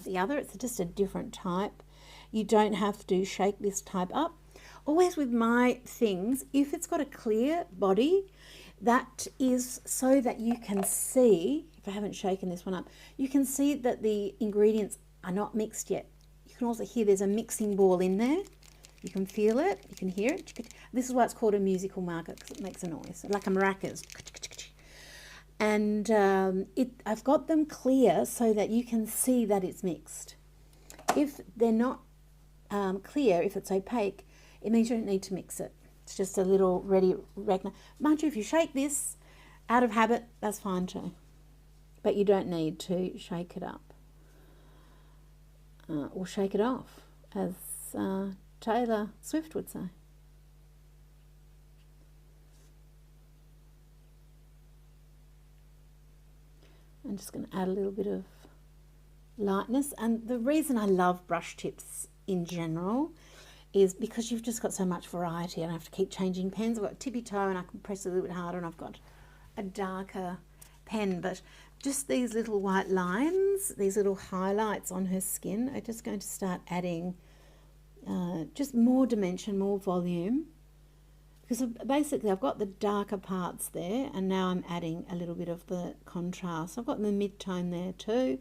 the other. It's just a different type. You don't have to shake this type up. Always with my things, if it's got a clear body, that is so that you can see, if I haven't shaken this one up, you can see that the ingredients are not mixed yet. You can also hear there's a mixing ball in there. You can feel it, you can hear it. This is why it's called a musical marker, because it makes a noise, like a maracas. And I've got them clear so that you can see that it's mixed. If they're not clear, if it's opaque, it means you don't need to mix it. It's just a little ready reckoner. Mind you, if you shake this out of habit, that's fine too. But you don't need to shake it up or shake it off, as Taylor Swift would say. I'm just going to add a little bit of lightness. And the reason I love brush tips in general is because you've just got so much variety. I don't have to keep changing pens. I've got tippy toe and I can press a little bit harder, and I've got a darker pen. But just these little white lines, these little highlights on her skin are just going to start adding just more dimension, more volume. Because basically I've got the darker parts there, and now I'm adding a little bit of the contrast. I've got the mid-tone there too,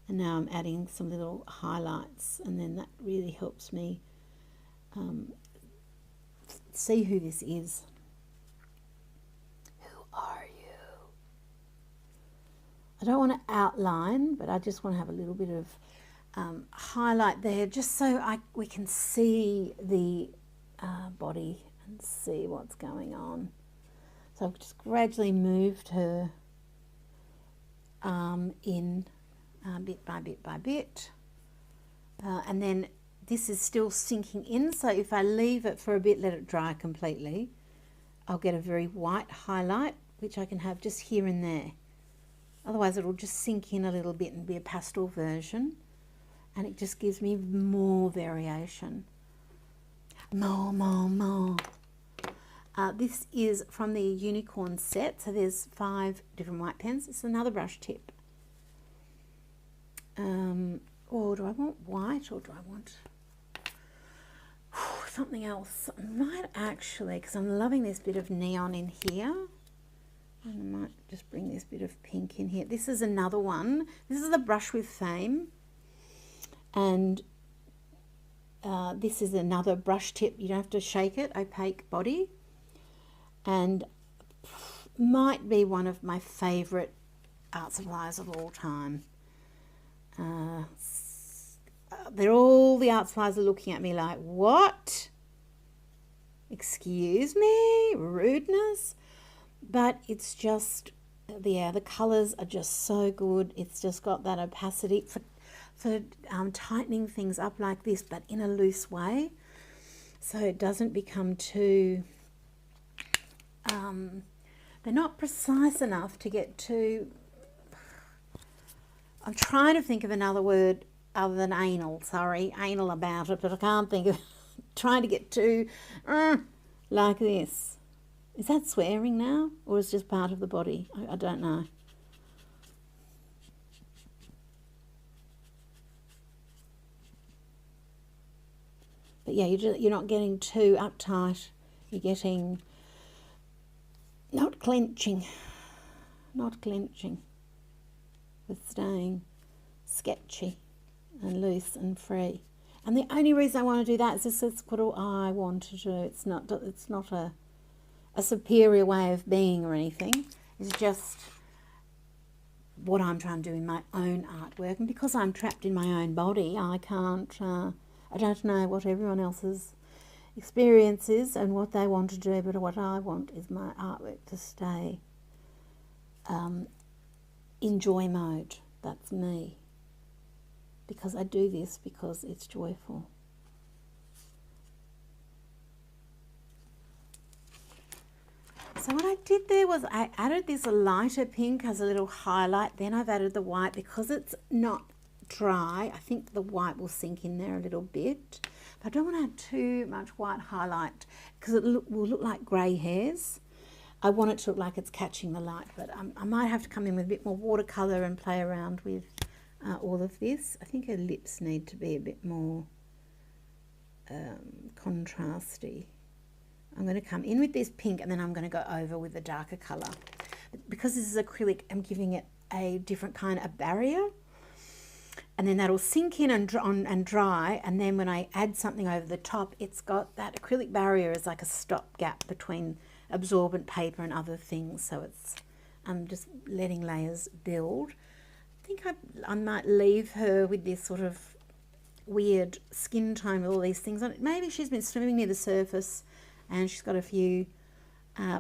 and now I'm adding some little highlights, and then that really helps me see who this is. Who are you? I don't want to outline, but I just want to have a little bit of highlight there, just so we can see the body and see what's going on. So I've just gradually moved her in bit by bit by bit, and then this is still sinking in, so if I leave it for a bit, let it dry completely, I'll get a very white highlight, which I can have just here and there. Otherwise it'll just sink in a little bit and be a pastel version, and it just gives me more variation. More. This is from the unicorn set, so there's 5 different white pens. It's another brush tip. Or do I want white, or do I want something else? I might actually, because I'm loving this bit of neon in here, and I might just bring this bit of pink in here. This is another one. This is the Brush with Fame, and this is another brush tip. You don't have to shake it, opaque body, and might be one of my favourite art supplies of all time. All the art supplies are looking at me like, what? Excuse me? Rudeness? But it's just, yeah, the colours are just so good. It's just got that opacity for tightening things up like this, but in a loose way, so it doesn't become too, they're not precise enough to get too, I'm trying to think of another word other than anal, sorry, anal about it, but I can't think of trying to get too like this. Is that swearing now, or is it just part of the body? I don't know. But yeah, you're not getting too uptight. You're getting not clenching, but staying sketchy and loose and free. And the only reason I want to do that is this is what I want to do. It's not a a superior way of being or anything. It's just what I'm trying to do in my own artwork. And because I'm trapped in my own body, I can't, I don't know what everyone else's experience is and what they want to do, but what I want is my artwork to stay in joy mode. That's me. Because I do this because it's joyful. So what I did there was I added this lighter pink as a little highlight. Then I've added the white because it's not dry. I think the white will sink in there a little bit. But I don't want to add too much white highlight because it will look like grey hairs. I want it to look like it's catching the light, but I might have to come in with a bit more watercolour and play around with all of this. I think her lips need to be a bit more contrasty. I'm going to come in with this pink and then I'm going to go over with the darker colour. Because this is acrylic, I'm giving it a different kind of barrier. And then that'll sink in and dry. And then when I add something over the top, it's got that acrylic barrier as like a stopgap between absorbent paper and other things. So it's, I'm just letting layers build. I think I might leave her with this sort of weird skin tone with all these things on it. Maybe she's been swimming near the surface and she's got a few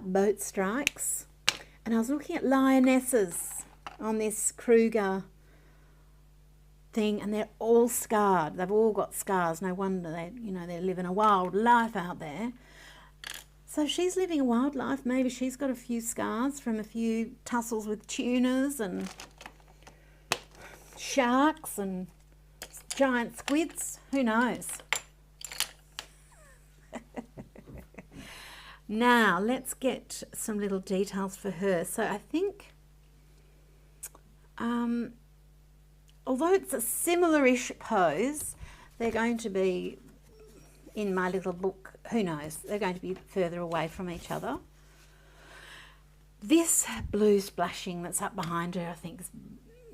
boat strikes. And I was looking at lionesses on this Kruger thing, and they're all scarred. They've all got scars. No wonder they, you know, they're living a wild life out there. So she's living a wild life. Maybe she's got a few scars from a few tussles with tunas and sharks and giant squids. Who knows? Now, let's get some little details for her. So I think, although it's a similar-ish pose, they're going to be, in my little book, who knows, they're going to be further away from each other. This blue splashing that's up behind her, I think, is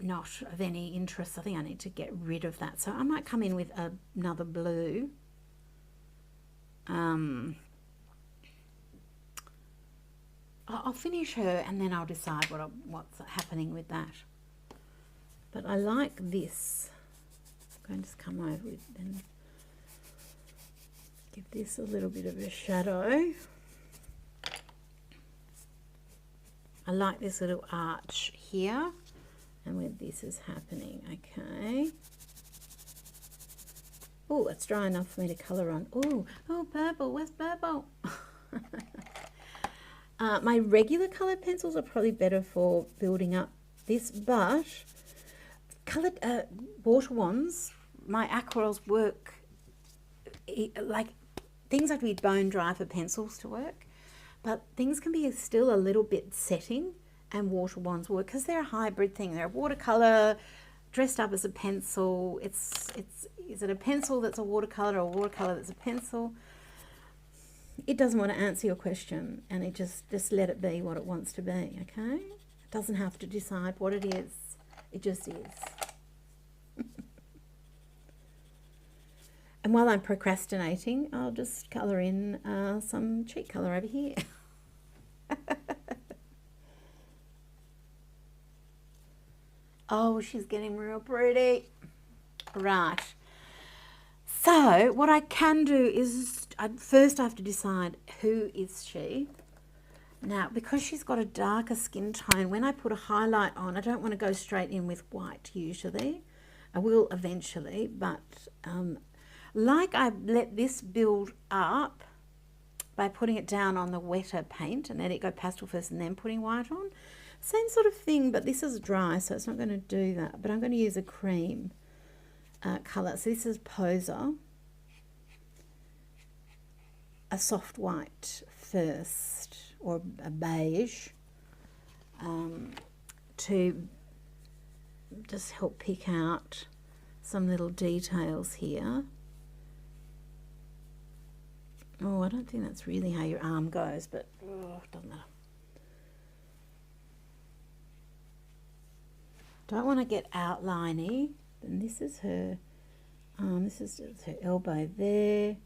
not of any interest. I think I need to get rid of that. So I might come in with another blue. I'll finish her and then I'll decide what's happening with that. But I like this. I'm going to just come over and give this a little bit of a shadow. I like this little arch here and where this is happening. Okay. Oh, it's dry enough for me to colour on. Oh, purple. Where's purple? My regular coloured pencils are probably better for building up this, but coloured water wands, my aquarels work, like things have to be bone dry for pencils to work, but things can be still a little bit setting, and water wands work because they're a hybrid thing. They're a watercolour dressed up as a pencil. Is it a pencil that's a watercolour or a watercolour that's a pencil? It doesn't want to answer your question, and it just let it be what it wants to be, okay? It doesn't have to decide what it is. It just is. And while I'm procrastinating, I'll just colour in some cheek colour over here. Oh, she's getting real pretty. Right. So what I can do is first I have to decide who is she. Now, because she's got a darker skin tone, when I put a highlight on, I don't want to go straight in with white usually. I will eventually, but like I let this build up by putting it down on the wetter paint and let it go pastel first and then putting white on. Same sort of thing, but this is dry, so it's not going to do that. But I'm going to use a cream colour. So this is Poser. A soft white first, or a beige, to just help pick out some little details here. Oh, I don't think that's really how your arm goes, but it doesn't matter. Don't want to get outliney. And this is her, this is her elbow there.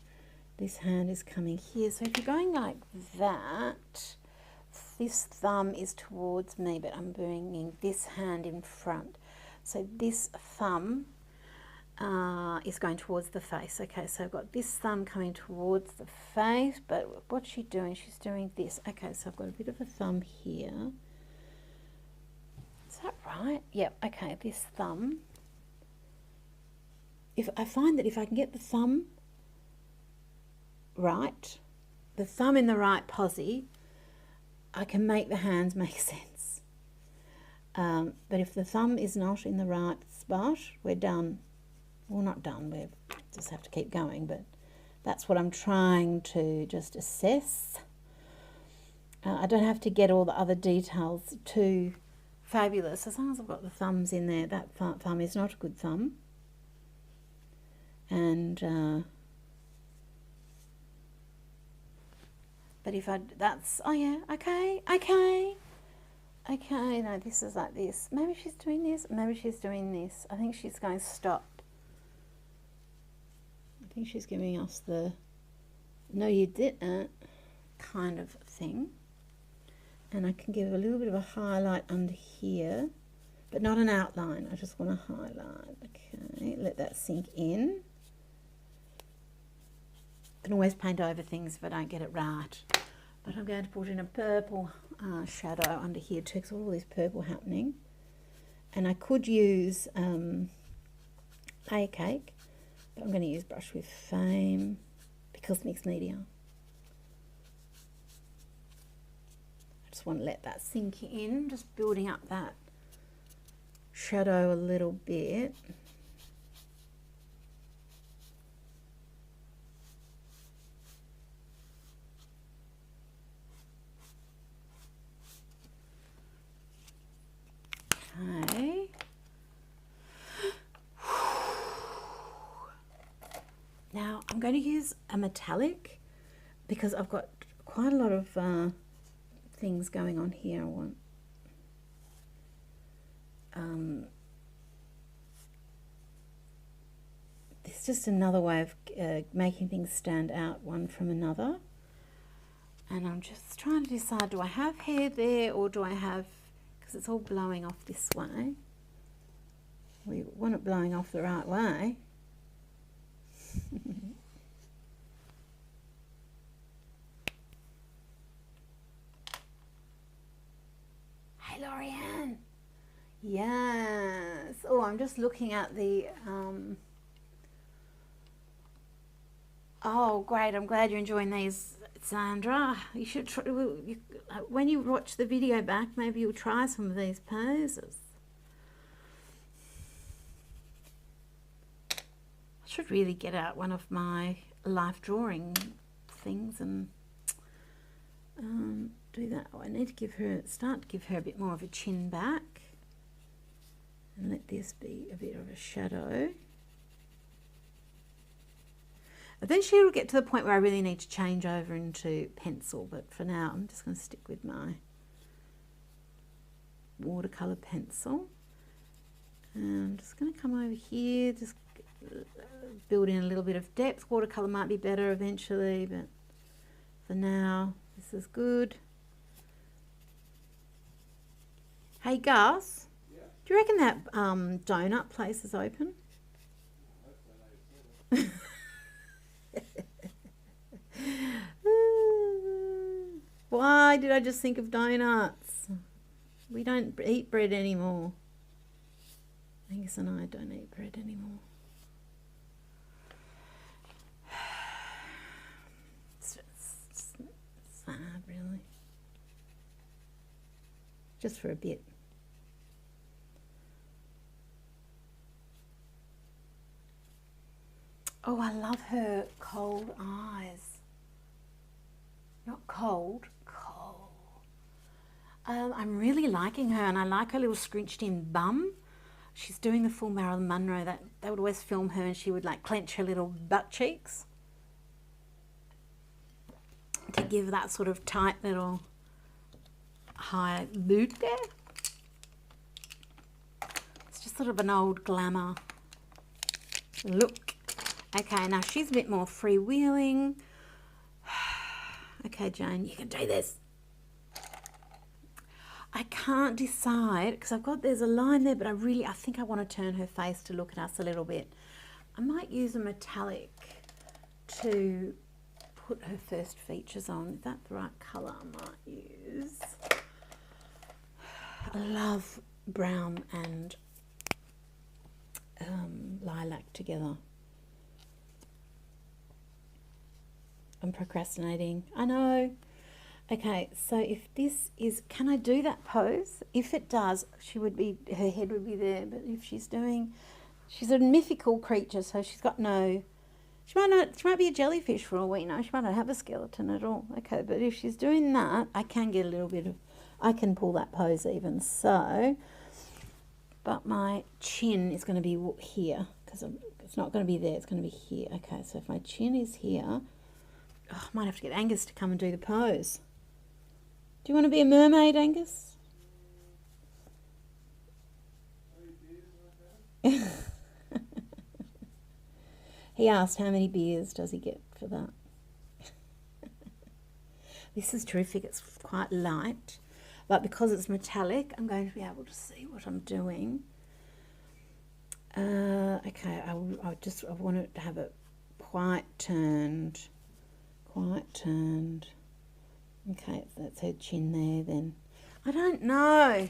this hand is coming here. So if you're going like that, this thumb is towards me, but I'm bringing this hand in front. So this thumb is going towards the face. Okay, so I've got this thumb coming towards the face, but what's she doing? She's doing this. Okay, so I've got a bit of a thumb here. Is that right? Yep, okay, this thumb. If I find that if I can get the thumb right, the thumb in the right posse, I can make the hands make sense. But if the thumb is not in the right spot, we're done. Well, not done, we just have to keep going, but that's what I'm trying to just assess. I don't have to get all the other details too fabulous. As long as I've got the thumbs in there, that thumb is not a good thumb. And but if I, that's, oh yeah, okay, no, this is like this. Maybe she's doing this, maybe she's doing this. I think she's going to stop. I think she's giving us the, no you didn't kind of thing. And I can give a little bit of a highlight under here, but not an outline. I just want to highlight. Okay, let that sink in. I can always paint over things if I don't get it right. But I'm going to put in a purple shadow under here too, because all this purple happening. And I could use layer cake, but I'm going to use brush with Fame because mixed media. I just want to let that sink in, just building up that shadow a little bit. Okay. Now I'm going to use a metallic because I've got quite a lot of things going on here. I want it's just another way of making things stand out one from another. And I'm just trying to decide, do I have hair there or do I have, because it's all blowing off this way. We want it blowing off the right way. Hey Lorianne. Yes. Oh, I'm just looking at the oh great, I'm glad you're enjoying these, Sandra. You should try, when you watch the video back, maybe you'll try some of these poses. I should really get out one of my life drawing things and do that. Oh, I need to give her, start to give her a bit more of a chin back and let this be a bit of a shadow. Eventually it'll get to the point where I really need to change over into pencil, but for now I'm just going to stick with my watercolour pencil. And I'm just going to come over here, just build in a little bit of depth. Watercolour might be better eventually, but for now this is good. Hey Gus, yeah. Do you reckon that donut place is open? Why did I just think of donuts? We don't eat bread anymore. Angus and I don't eat bread anymore. It's sad, really. Just for a bit. Oh, I love her cold eyes. Not cold, cold. I'm really liking her, and I like her little scrunched in bum. She's doing the full Marilyn Monroe. That they would always film her and she would like clench her little butt cheeks to give that sort of tight little high boot there. It's just sort of an old glamour look. Okay, now she's a bit more freewheeling. Okay, Jane, you can do this. I can't decide because there's a line there, but I think I want to turn her face to look at us a little bit. I might use a metallic to put her first features on. Is that the right colour I might use? I love brown and lilac together. I'm procrastinating. I know. Okay, so if this is, can I do that pose? If it does, her head would be there. But if she's a mythical creature, so she's got no, she might be a jellyfish for all we know. She might not have a skeleton at all. Okay, but if she's doing that, I can get a little bit of, I can pull that pose even so. But my chin is going to be here because it's not going to be there. It's going to be here. Okay, so if my chin is here, I might have to get Angus to come and do the pose. Do you want to be a mermaid, Angus? He asked how many beers does he get for that. This is terrific. It's quite light, but because it's metallic, I'm going to be able to see what I'm doing. Okay, I want it to have it quite turned. Okay, that's her chin there then. I don't know.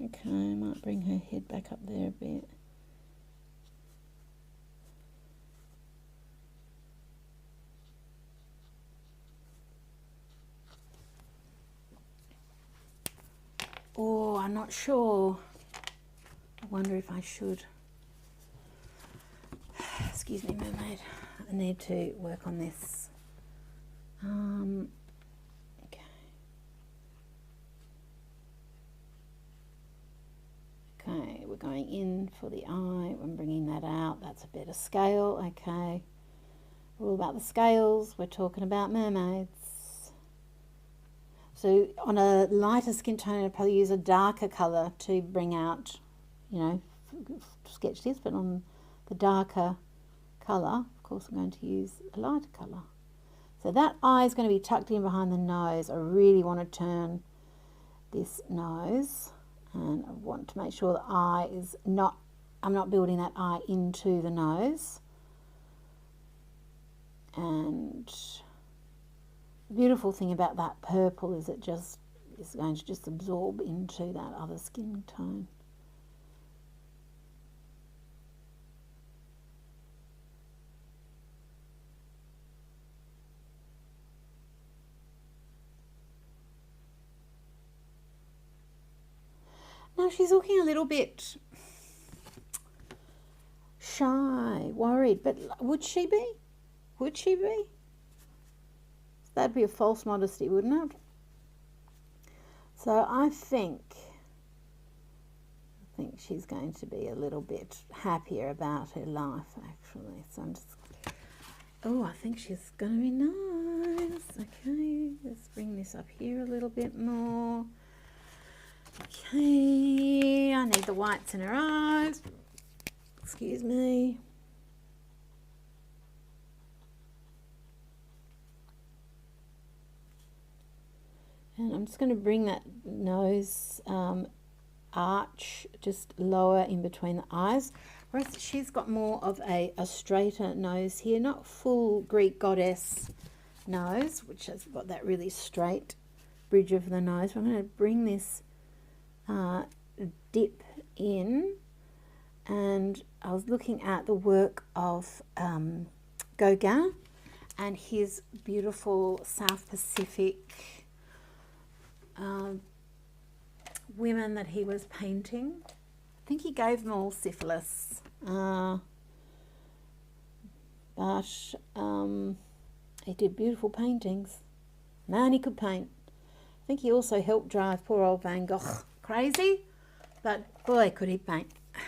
Okay, I might bring her head back up there a bit. Oh, I'm not sure. I wonder if I should. Excuse me, mermaid. I need to work on this. Okay. Okay, we're going in for the eye. I'm bringing that out. That's a better scale. Okay. We're all about the scales. We're talking about mermaids. So on a lighter skin tone, I'd probably use a darker colour to bring out, you know, sketch this, but on the darker colour, of course, I'm going to use a lighter colour. So that eye is going to be tucked in behind the nose. I really want to turn this nose, and I want to make sure the eye is not, I'm not building that eye into the nose. And the beautiful thing about that purple is it just is going to just absorb into that other skin tone. Now she's looking a little bit shy, worried, but would she be? Would she be? That'd be a false modesty, wouldn't it? So I think she's going to be a little bit happier about her life, actually. So I'm just, oh, I think she's going to be nice. Okay, let's bring this up here a little bit more. Okay, I need the whites in her eyes. Excuse me. And I'm just going to bring that nose arch just lower in between the eyes. Whereas she's got more of a straighter nose here, not full Greek goddess nose, which has got that really straight bridge of the nose. But I'm going to bring this dip in, and I was looking at the work of Gauguin and his beautiful South Pacific women that he was painting. I think he gave them all syphilis, but he did beautiful paintings. Man, he could paint. I think he also helped drive poor old Van Gogh crazy, but boy, could he paint. I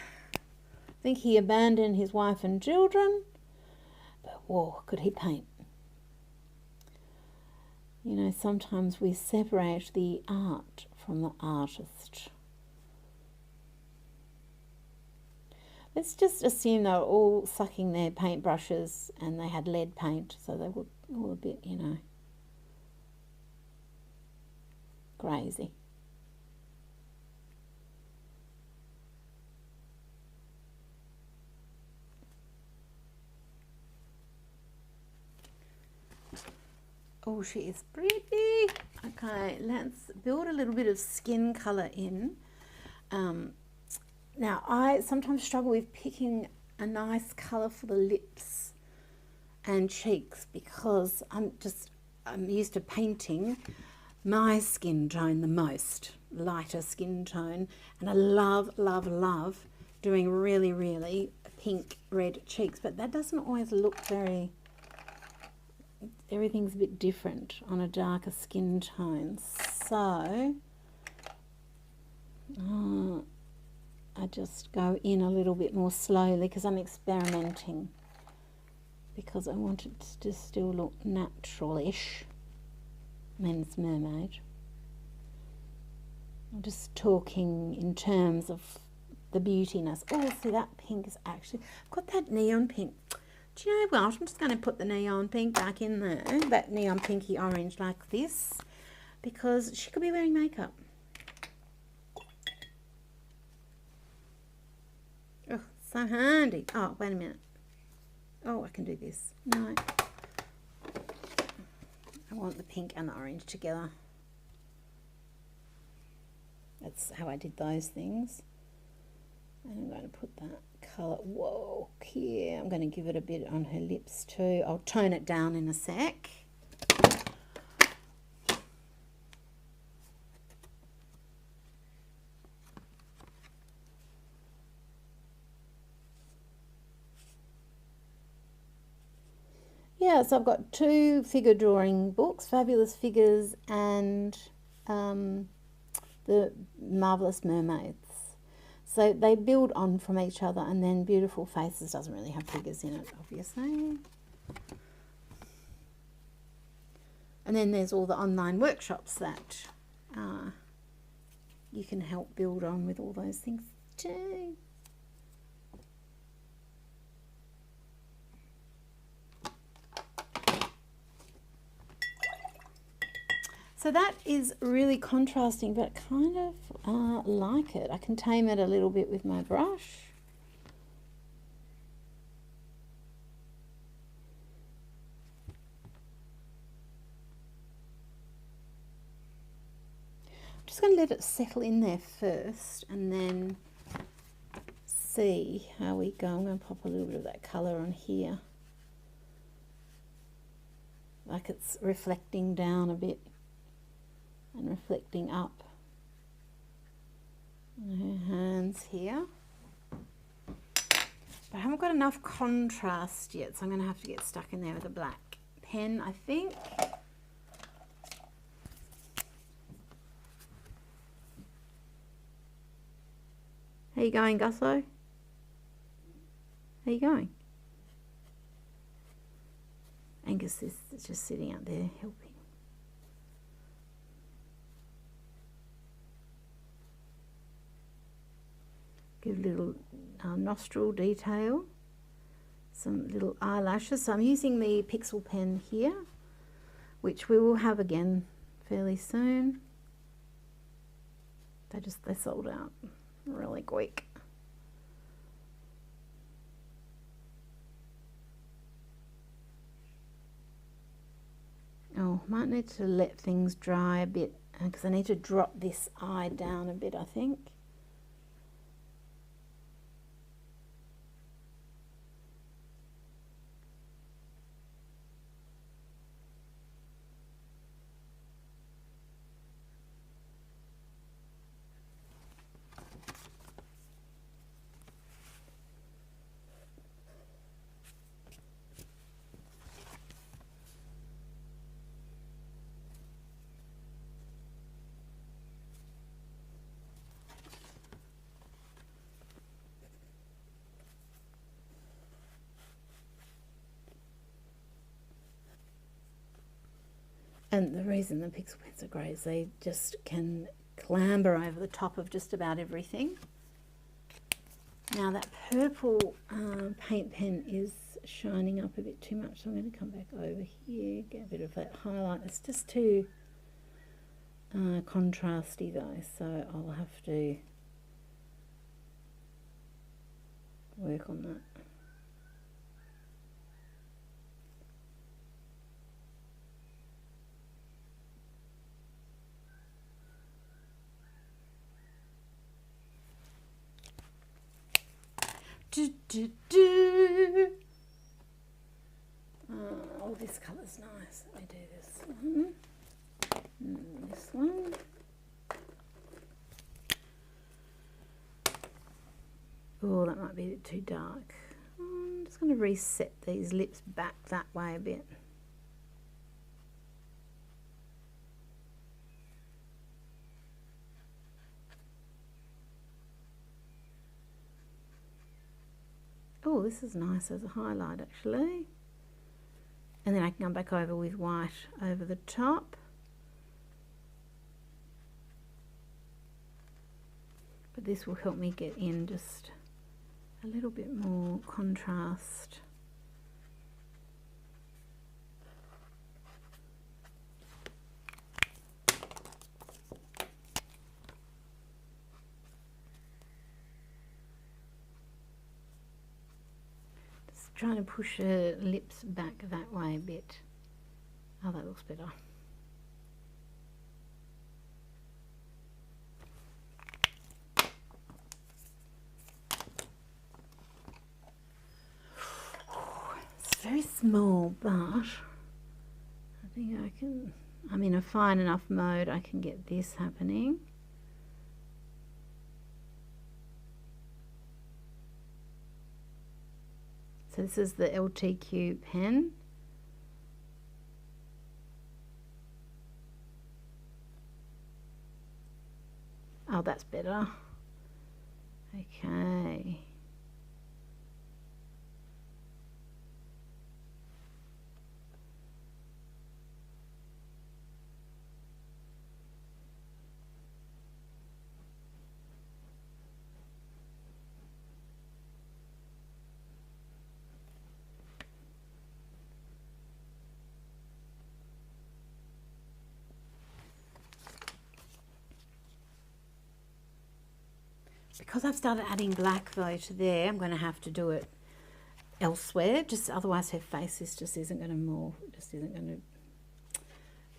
think he abandoned his wife and children, but whoa, could he paint. You know, sometimes we separate the art from the artist. Let's just assume they were all sucking their paintbrushes and they had lead paint, so they were all a bit, you know, crazy. Oh, she is pretty. Okay, let's build a little bit of skin colour in. Now, I sometimes struggle with picking a nice colour for the lips and cheeks because I'm used to painting my skin tone the most, lighter skin tone, and I love, love, love doing really, really pink red cheeks, but that doesn't always look very... Everything's a bit different on a darker skin tone, so I just go in a little bit more slowly because I'm experimenting, because I want it to still look natural-ish. Men's Mermaid. I'm just talking in terms of the beautiness. Oh, see, that pink is actually... I've got that neon pink. Do you know what? I'm just going to put the neon pink back in there, that neon pinky orange like this, because she could be wearing makeup. Oh, so handy. Oh, wait a minute. Oh, I can do this. No. I want the pink and the orange together. That's how I did those things. And I'm going to put that colour, whoa, here. I'm going to give it a bit on her lips too. I'll tone it down in a sec. Yeah, so I've got 2 figure drawing books, Fabulous Figures and the Marvelous Mermaids. So they build on from each other, and then Beautiful Faces doesn't really have figures in it, obviously. And then there's all the online workshops that you can help build on with all those things too. So that is really contrasting, but kind of like it. I can tame it a little bit with my brush. I'm just going to let it settle in there first and then see how we go. I'm going to pop a little bit of that colour on here, like it's reflecting down a bit and reflecting up on her hands here. But I haven't got enough contrast yet, so I'm going to have to get stuck in there with a black pen, I think. How you going, Gusso? How you going? Angus is just sitting out there helping. Give a little nostril detail, some little eyelashes. So I'm using the Pixel pen here, which we will have again fairly soon. They sold out really quick. Oh, might need to let things dry a bit because I need to drop this eye down a bit, I think. And the reason the Pixel pens are great is they just can clamber over the top of just about everything. Now that purple paint pen is shining up a bit too much, so I'm going to come back over here, get a bit of that highlight. It's just too contrasty though, so I'll have to work on that. Oh, this colour's nice. Let me do this one. And this one. Oh, that might be a bit too dark. I'm just going to reset these lips back that way a bit. Oh, this is nice as a highlight actually. And then I can come back over with white over the top. But this will help me get in just a little bit more contrast. Trying to push her lips back that way a bit. Oh, that looks better. It's very small, but I think I can, I'm in a fine enough mode I can get this happening. So this is the LTQ pen. Oh, that's better. Okay. Because I've started adding black though to there, I'm going to have to do it elsewhere. Just otherwise, her face just isn't going to morph. Just isn't going to.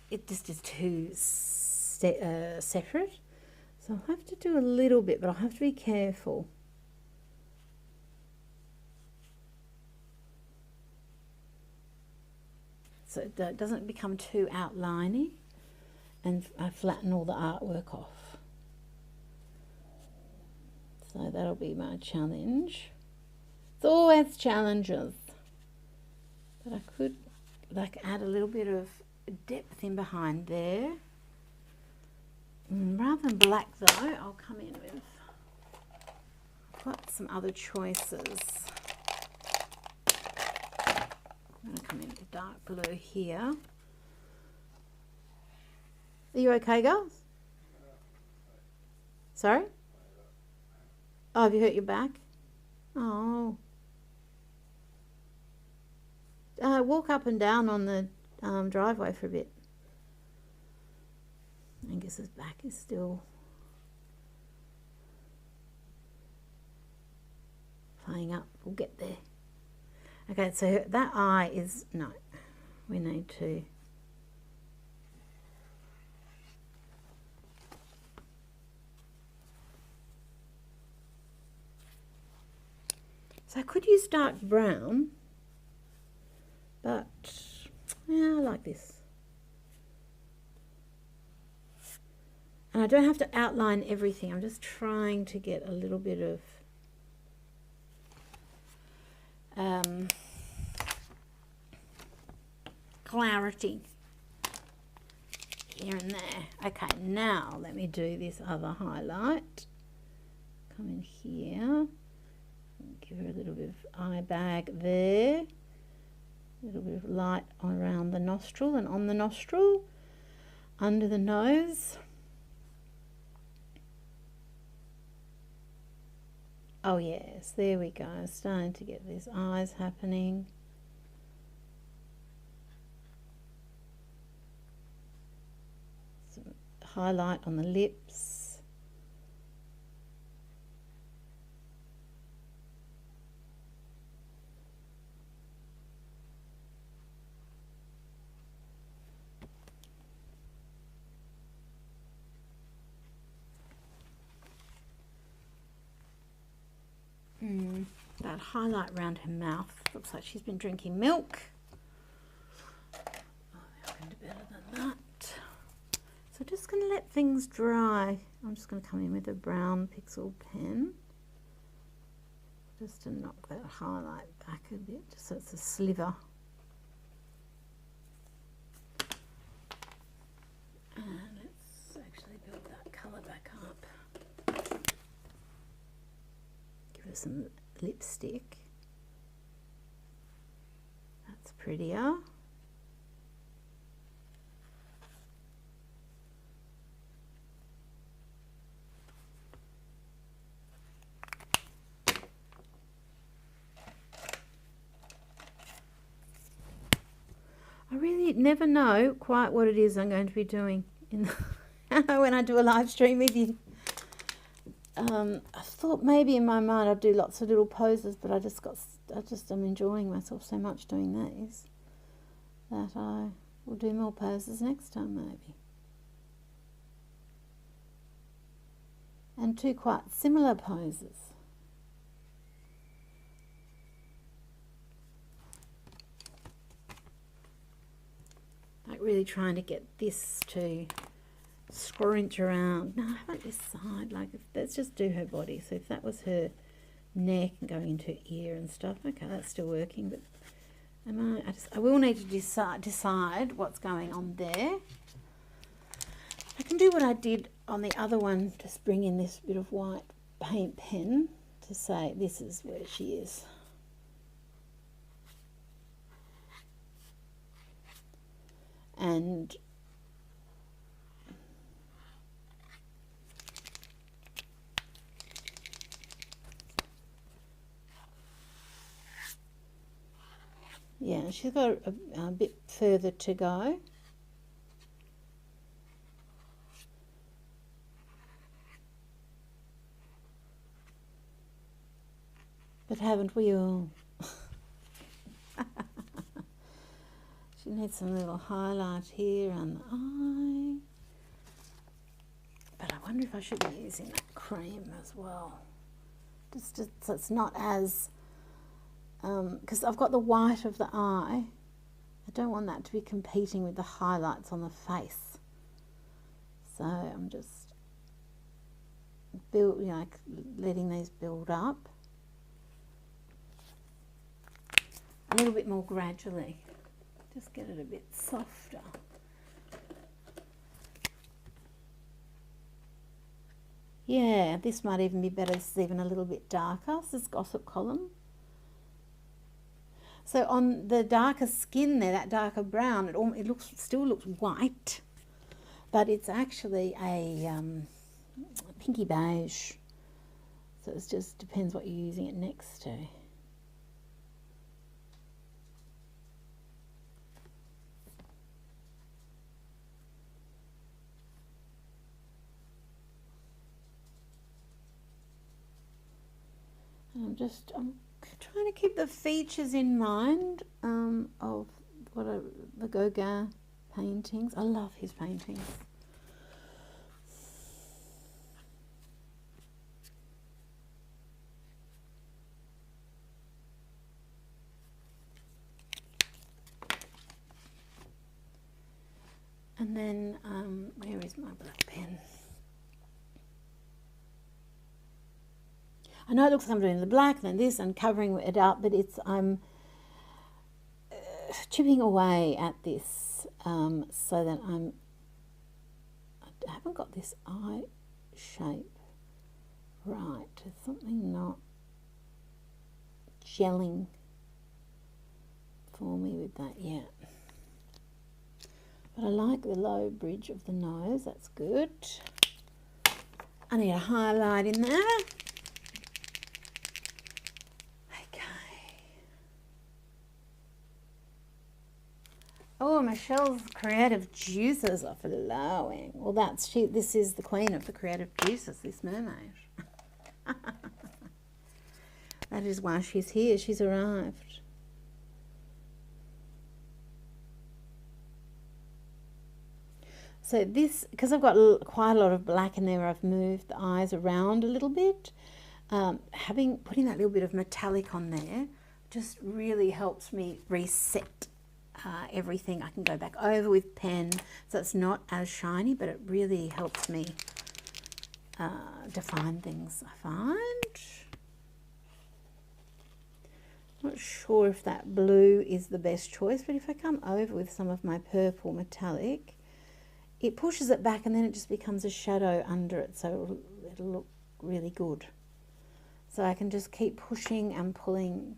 It just is too separate. So I'll have to do a little bit, but I'll have to be careful. So it doesn't become too outliney, and I flatten all the artwork off. So that'll be my challenge. It's always challenges. But I could like add a little bit of depth in behind there. Rather than black though, I'll come in with, I've got some other choices. I'm going to come in with dark blue here. Are you okay, girls? Sorry? Oh, have you hurt your back? Oh. Walk up and down on the driveway for a bit. Angus's back is still playing up. We'll get there. Okay, so that eye is, no, we need to. So I could use dark brown, but yeah, I like this. And I don't have to outline everything. I'm just trying to get a little bit of clarity here and there. Okay, now let me do this other highlight. Come in here. Give her a little bit of eye bag there. A little bit of light around the nostril and on the nostril. Under the nose. Oh yes, there we go. Starting to get these eyes happening. Some highlight on the lips. That highlight around her mouth looks like she's been drinking milk. Oh, I can do better than that. So just going to let things dry. I'm just going to come in with a brown pixel pen just to knock that highlight back a bit, just so it's a sliver. And let's actually build that colour back up. Give her some lipstick. That's prettier. I really never know quite what it is I'm going to be doing in when I do a live stream with you. I thought maybe in my mind I'd do lots of little poses, but I just am enjoying myself so much doing these that I will do more poses next time maybe. And two quite similar poses. Like really trying to get this to scrunch around. No, how about this side? Like, let's just do her body. So if that was her neck and going into her ear and stuff, okay, that's still working. But I will need to decide what's going on there. I can do what I did on the other one, just bring in this bit of white paint pen to say this is where she is. And yeah, she's got a bit further to go. But haven't we all? She needs some little highlight here on the eye. But I wonder if I should be using that cream as well. Just so it's not as... because I've got the white of the eye. I don't want that to be competing with the highlights on the face. So I'm just letting these build up a little bit more gradually. Just get it a bit softer. Yeah, this might even be better. This is even a little bit darker. This is Gossip Column. So on the darker skin there, that darker brown, it still looks white, but it's actually a pinky beige. So it just depends what you're using it next to. I'm trying to keep the features in mind of the Gauguin paintings. I love his paintings. And then, where is my black pen? I know it looks like I'm doing the black, then this, and covering it up, but I'm chipping away at this so that I haven't got this eye shape right. There's something not gelling for me with that yet. But I like the low bridge of the nose, that's good. I need a highlight in there. Oh, Michelle's creative juices are flowing. Well, this is the queen of the creative juices, this mermaid. That is why she's here. She's arrived. So this, because I've got quite a lot of black in there, I've moved the eyes around a little bit. Putting that little bit of metallic on there just really helps me reset everything. I can go back over with pen, so it's not as shiny, but it really helps me define things, I find. Not sure if that blue is the best choice, but if I come over with some of my purple metallic, it pushes it back and then it just becomes a shadow under it, so it'll look really good. So I can just keep pushing and pulling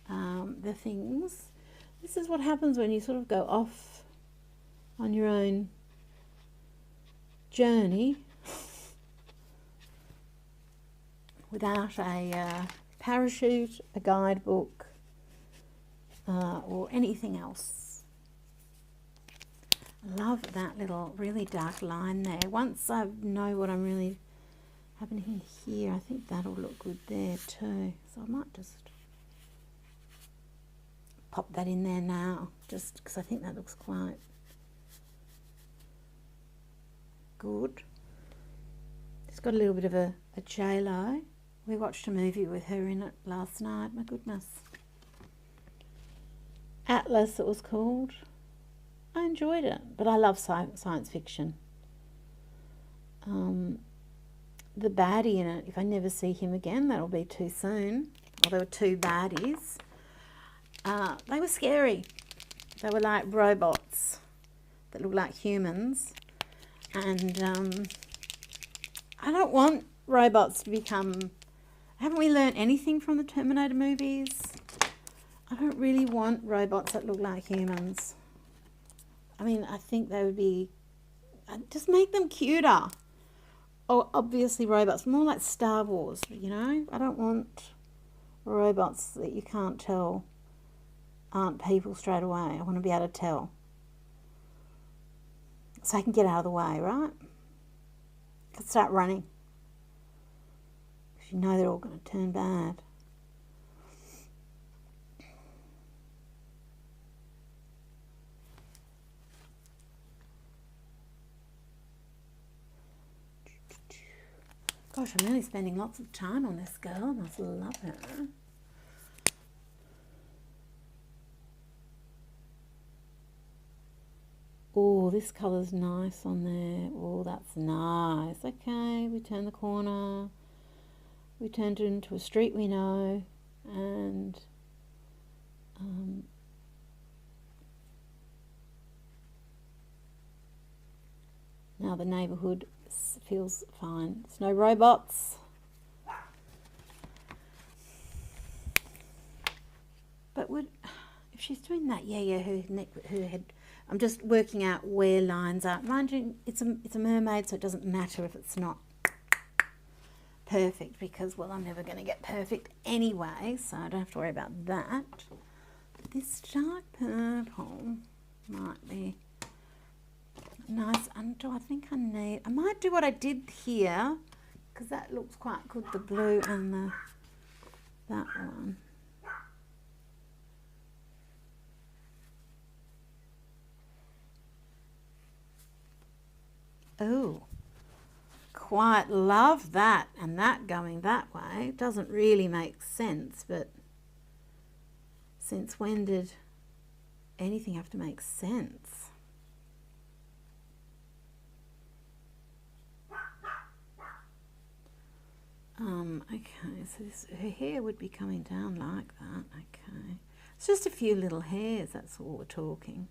the things. This is what happens when you sort of go off on your own journey without a parachute, a guidebook, or anything else. I love that little really dark line there. Once I know what I'm really happening here, I think that'll look good there too. So I might just pop that in there now, just because I think that looks quite good. It's got a little bit of a J-Lo. We watched a movie with her in it last night, my goodness. Atlas it was called. I enjoyed it, but I love science fiction. The baddie in it, if I never see him again, that'll be too soon. Well, there were two baddies. They were scary. They were like robots that looked like humans. And I don't want robots to become... Haven't we learned anything from the Terminator movies? I don't really want robots that look like humans. I mean, I think they would be... Just make them cuter. Or obviously robots, more like Star Wars, you know? I don't want robots that you can't tell aren't people straight away. I want to be able to tell. So I can get out of the way, right? I can start running. Because you know they're all going to turn bad. Gosh, I'm really spending lots of time on this girl. I must love her. Oh, this colour's nice on there. Oh, that's nice. Okay, we turn the corner. We turned it into a street we know. And now the neighbourhood feels fine. There's no robots. But if she's doing that, yeah, her neck, her head. I'm just working out where lines are. Mind you, it's a mermaid, so it doesn't matter if it's not perfect, because, well, I'm never going to get perfect anyway, so I don't have to worry about that. But this dark purple might be nice. And do I think I might do what I did here, because that looks quite good, the blue and that one. Oh, quite love that, and that going that way doesn't really make sense, but since when did anything have to make sense? Okay, so her hair would be coming down like that. Okay, it's just a few little hairs, that's all we're talking.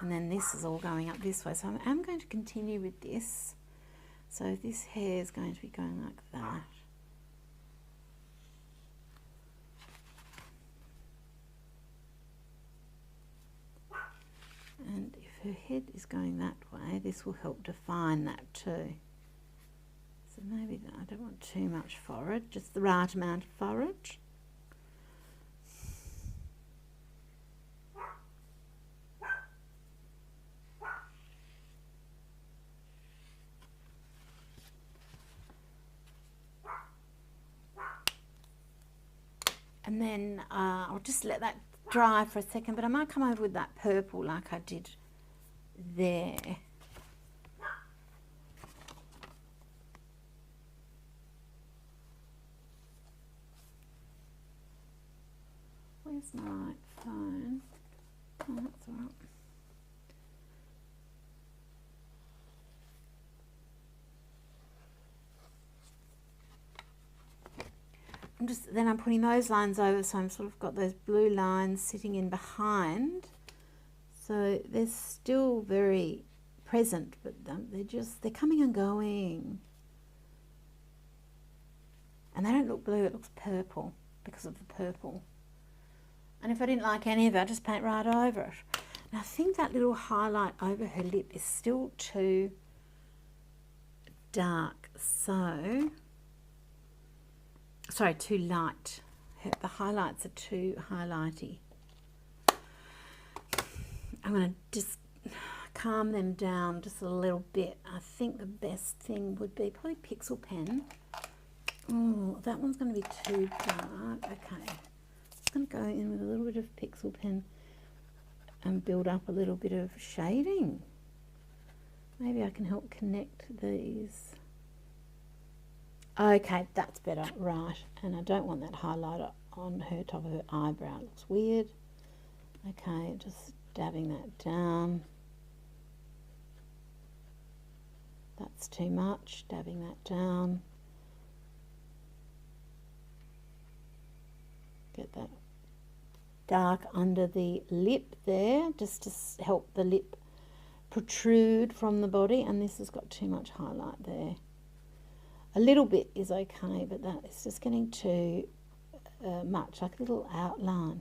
And then this is all going up this way, so I'm going to continue with this. So this hair is going to be going like that. And if her head is going that way, this will help define that too. So maybe I don't want too much forehead, just the right amount of forehead. And then I'll just let that dry for a second, but I might come over with that purple like I did there. Where's my phone? Oh, that's all right. Then I'm putting those lines over, so I'm sort of got those blue lines sitting in behind. So they're still very present, but they're coming and going. And they don't look blue, it looks purple because of the purple. And if I didn't like any of it, I'd just paint right over it. And I think that little highlight over her lip is still too dark, so... Sorry, too light. The highlights are too highlighty. I'm going to just calm them down just a little bit. I think the best thing would be probably Pixel Pen. Oh, that one's going to be too dark. Okay. I'm going to go in with a little bit of Pixel Pen and build up a little bit of shading. Maybe I can help connect these. Okay, that's better, right. And I don't want that highlighter on her top of her eyebrow. It looks weird. Okay, just dabbing that down. That's too much, dabbing that down. Get that dark under the lip there, just to help the lip protrude from the body. And this has got too much highlight there. A little bit is okay, but that is just getting too much, like a little outline.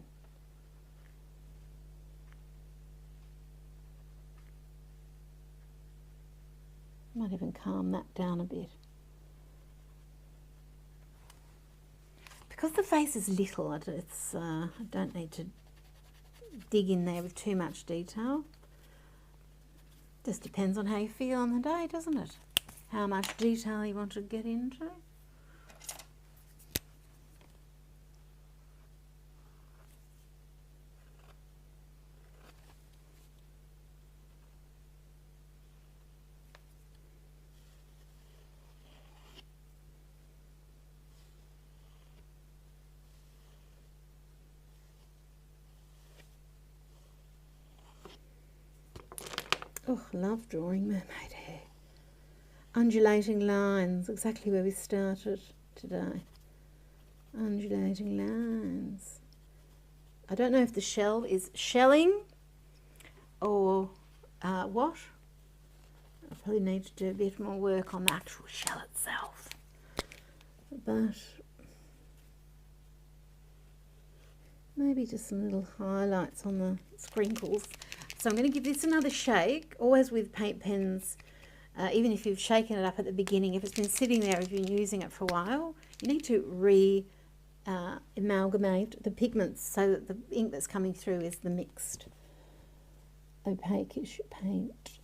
Might even calm that down a bit. Because the face is little, I don't need to dig in there with too much detail. Just depends on how you feel on the day, doesn't it? How much detail you want to get into. Oh, love drawing mermaid hair. Undulating lines, exactly where we started today. Undulating lines. I don't know if the shell is shelling or what. I probably need to do a bit more work on the actual shell itself. But maybe just some little highlights on the sprinkles. So I'm going to give this another shake, always with paint pens. Even if you've shaken it up at the beginning, if it's been sitting there, if you've been using it for a while, you need to amalgamate the pigments so that the ink that's coming through is the mixed opaque-ish paint.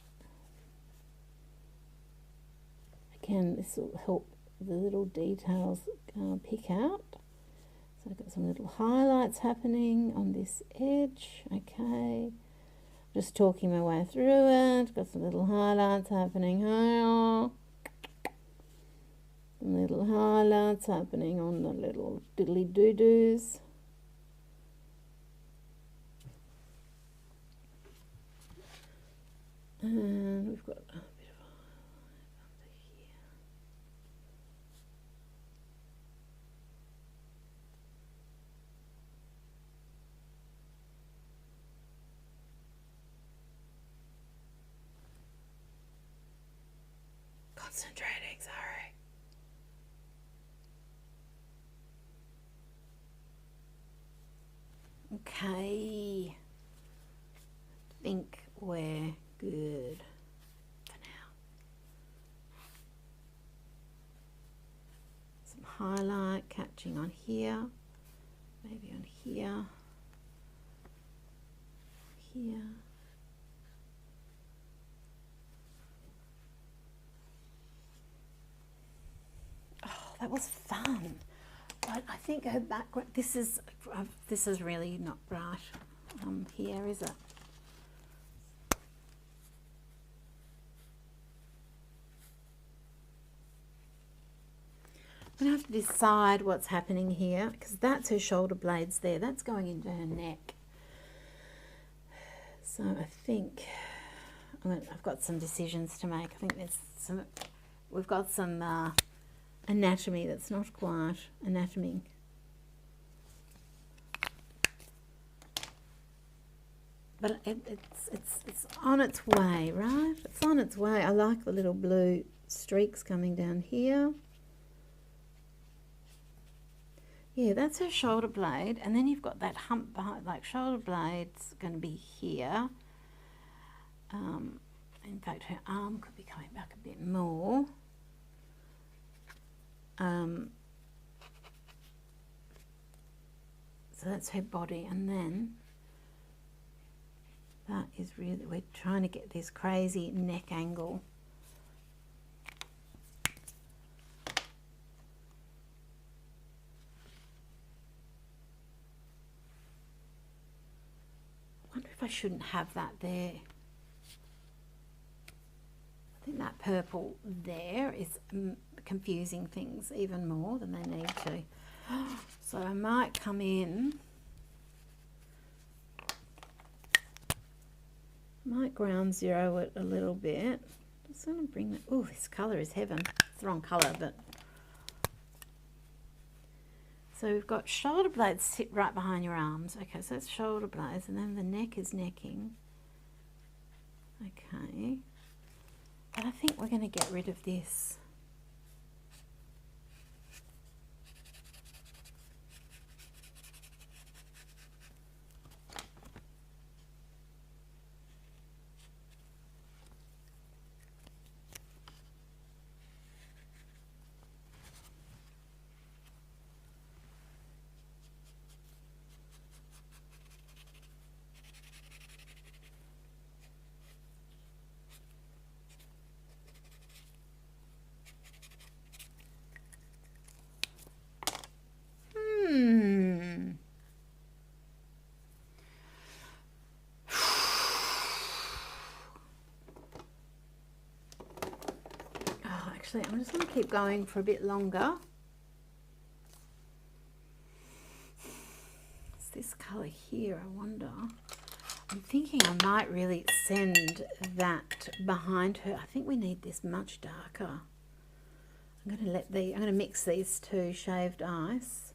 Again, this will help the little details pick out. So I've got some little highlights happening on this edge. Okay. Just talking my way through it. Got some little highlights happening here. Some little highlights happening on the little diddly doo-doos. And we've got a bit of highlight under here. Concentrating, sorry. Okay. I think we're good for now. Some highlight catching on here, maybe on here, here. That was fun. but I think her background, this is really not right here, is it? I'm going to have to decide what's happening here, because that's her shoulder blades there. That's going into her neck. So I think I've got some decisions to make. I think we've got some anatomy that's not quite anatoming. But it's on its way, right? It's on its way. I like the little blue streaks coming down here. Yeah, that's her shoulder blade, and then you've got that hump behind, like shoulder blade's going to be here. In fact, her arm could be coming back a bit more. So that's her body, and then that is really, we're trying to get this crazy neck angle. I wonder if I shouldn't have that there. I think that purple there is confusing things even more than they need to. So I might come in, might ground zero it a little bit. Just want to bring that, oh, this colour is heaven. It's the wrong colour, but. So we've got shoulder blades sit right behind your arms. Okay, so that's shoulder blades, and then the neck is necking. Okay. But I think we're going to get rid of this. Actually, I'm just going to keep going for a bit longer. It's this colour here, I wonder. I'm thinking I might really send that behind her. I think we need this much darker. I'm going to mix these two shaved ice.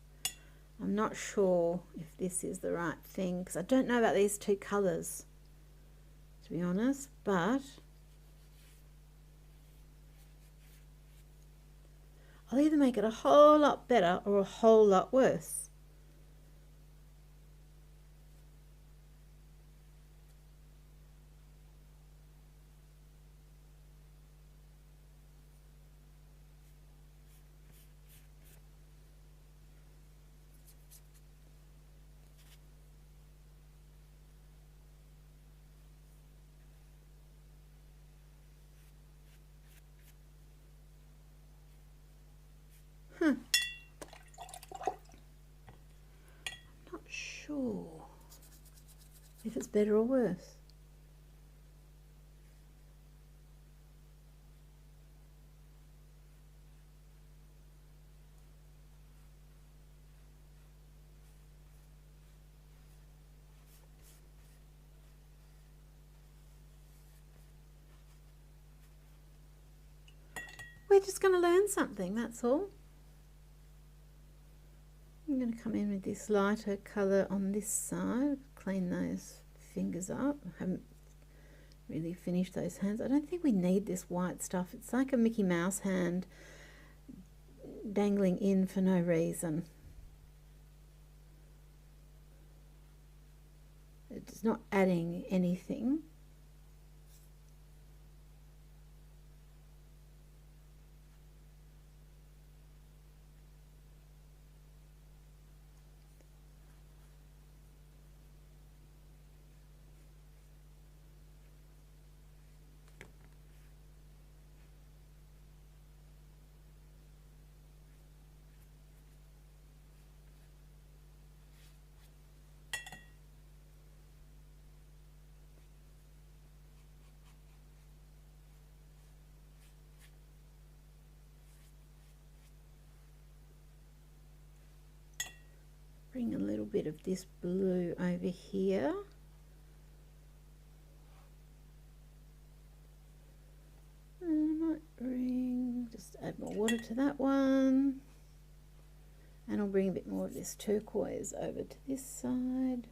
I'm not sure if this is the right thing, because I don't know about these two colours, to be honest, but I'll either make it a whole lot better or a whole lot worse. I'm not sure if it's better or worse. We're just going to learn something, that's all. I'm going to come in with this lighter colour on this side, clean those fingers up. I haven't really finished those hands. I don't think we need this white stuff. It's like a Mickey Mouse hand dangling in for no reason. It's not adding anything. bit of this blue over here. And I might just add more water to that one. And I'll bring a bit more of this turquoise over to this side.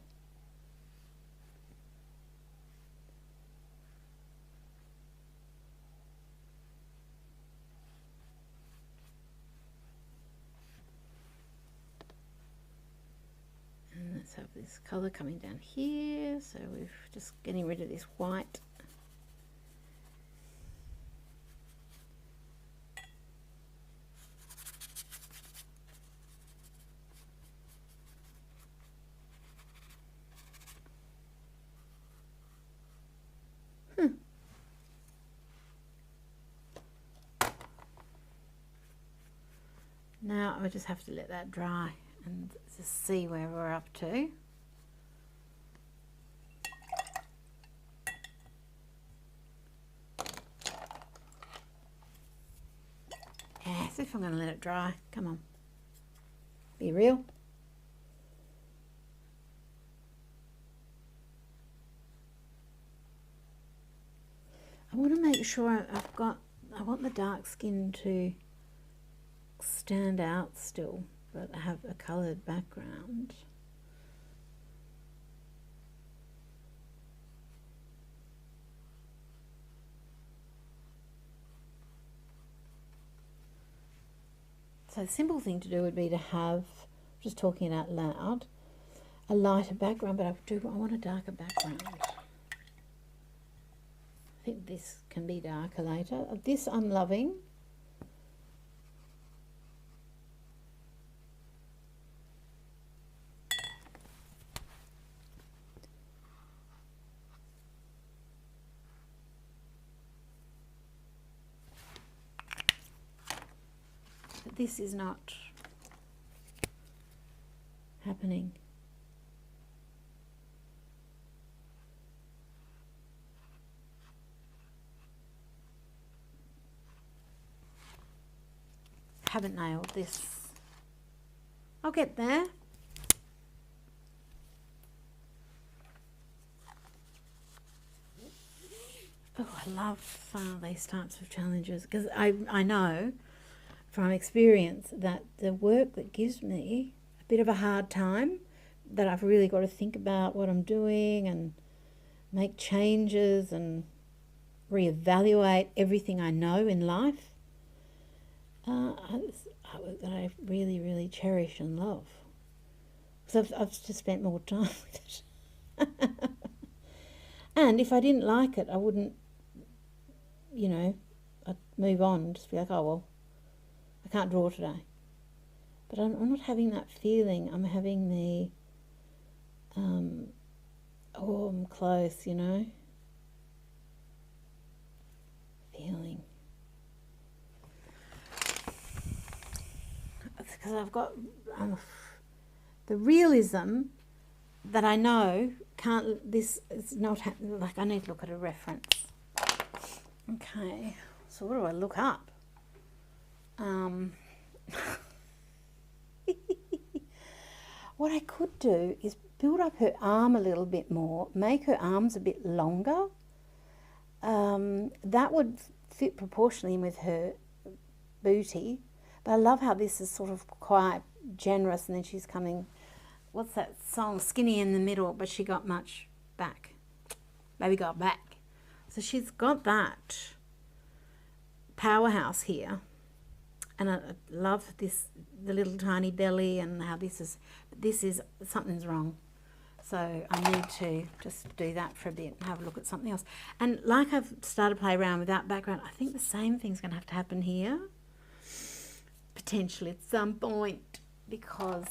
And let's have this colour coming down here. So we're just getting rid of this white. Now I just have to let that dry and just see where we're up to. Yes, if I'm going to let it dry, come on, be real. I want to make sure I want the dark skin to stand out still, but I have a coloured background. So the simple thing to do would be to have, just talking it out loud, a lighter background, but I want a darker background. I think this can be darker later. This I'm loving. But this is not happening. Haven't nailed this. I'll get there. Oh, I love these types of challenges because I know from experience that the work that gives me a bit of a hard time, that I've really got to think about what I'm doing and make changes and reevaluate everything I know in life. That I really, really cherish and love. So I've just spent more time with it. And if I didn't like it, I wouldn't, you know, I'd move on, just be like, oh, well, I can't draw today. But I'm not having that feeling. I'm having the, oh, I'm close, you know, feeling. Because I've got the realism that I know can't, this is not, like I need to look at a reference. Okay, so what do I look up? What I could do is build up her arm a little bit more, make her arms a bit longer. That would fit proportionally with her booty. But I love how this is sort of quite generous, and then she's coming, what's that song, skinny in the middle, but she got much back. Baby got back. So she's got that powerhouse here. And I love this, the little tiny belly, and how this is, something's wrong. So I need to just do that for a bit and have a look at something else. And like I've started to play around with that background, I think the same thing's going to have to happen here. Potentially at some point, because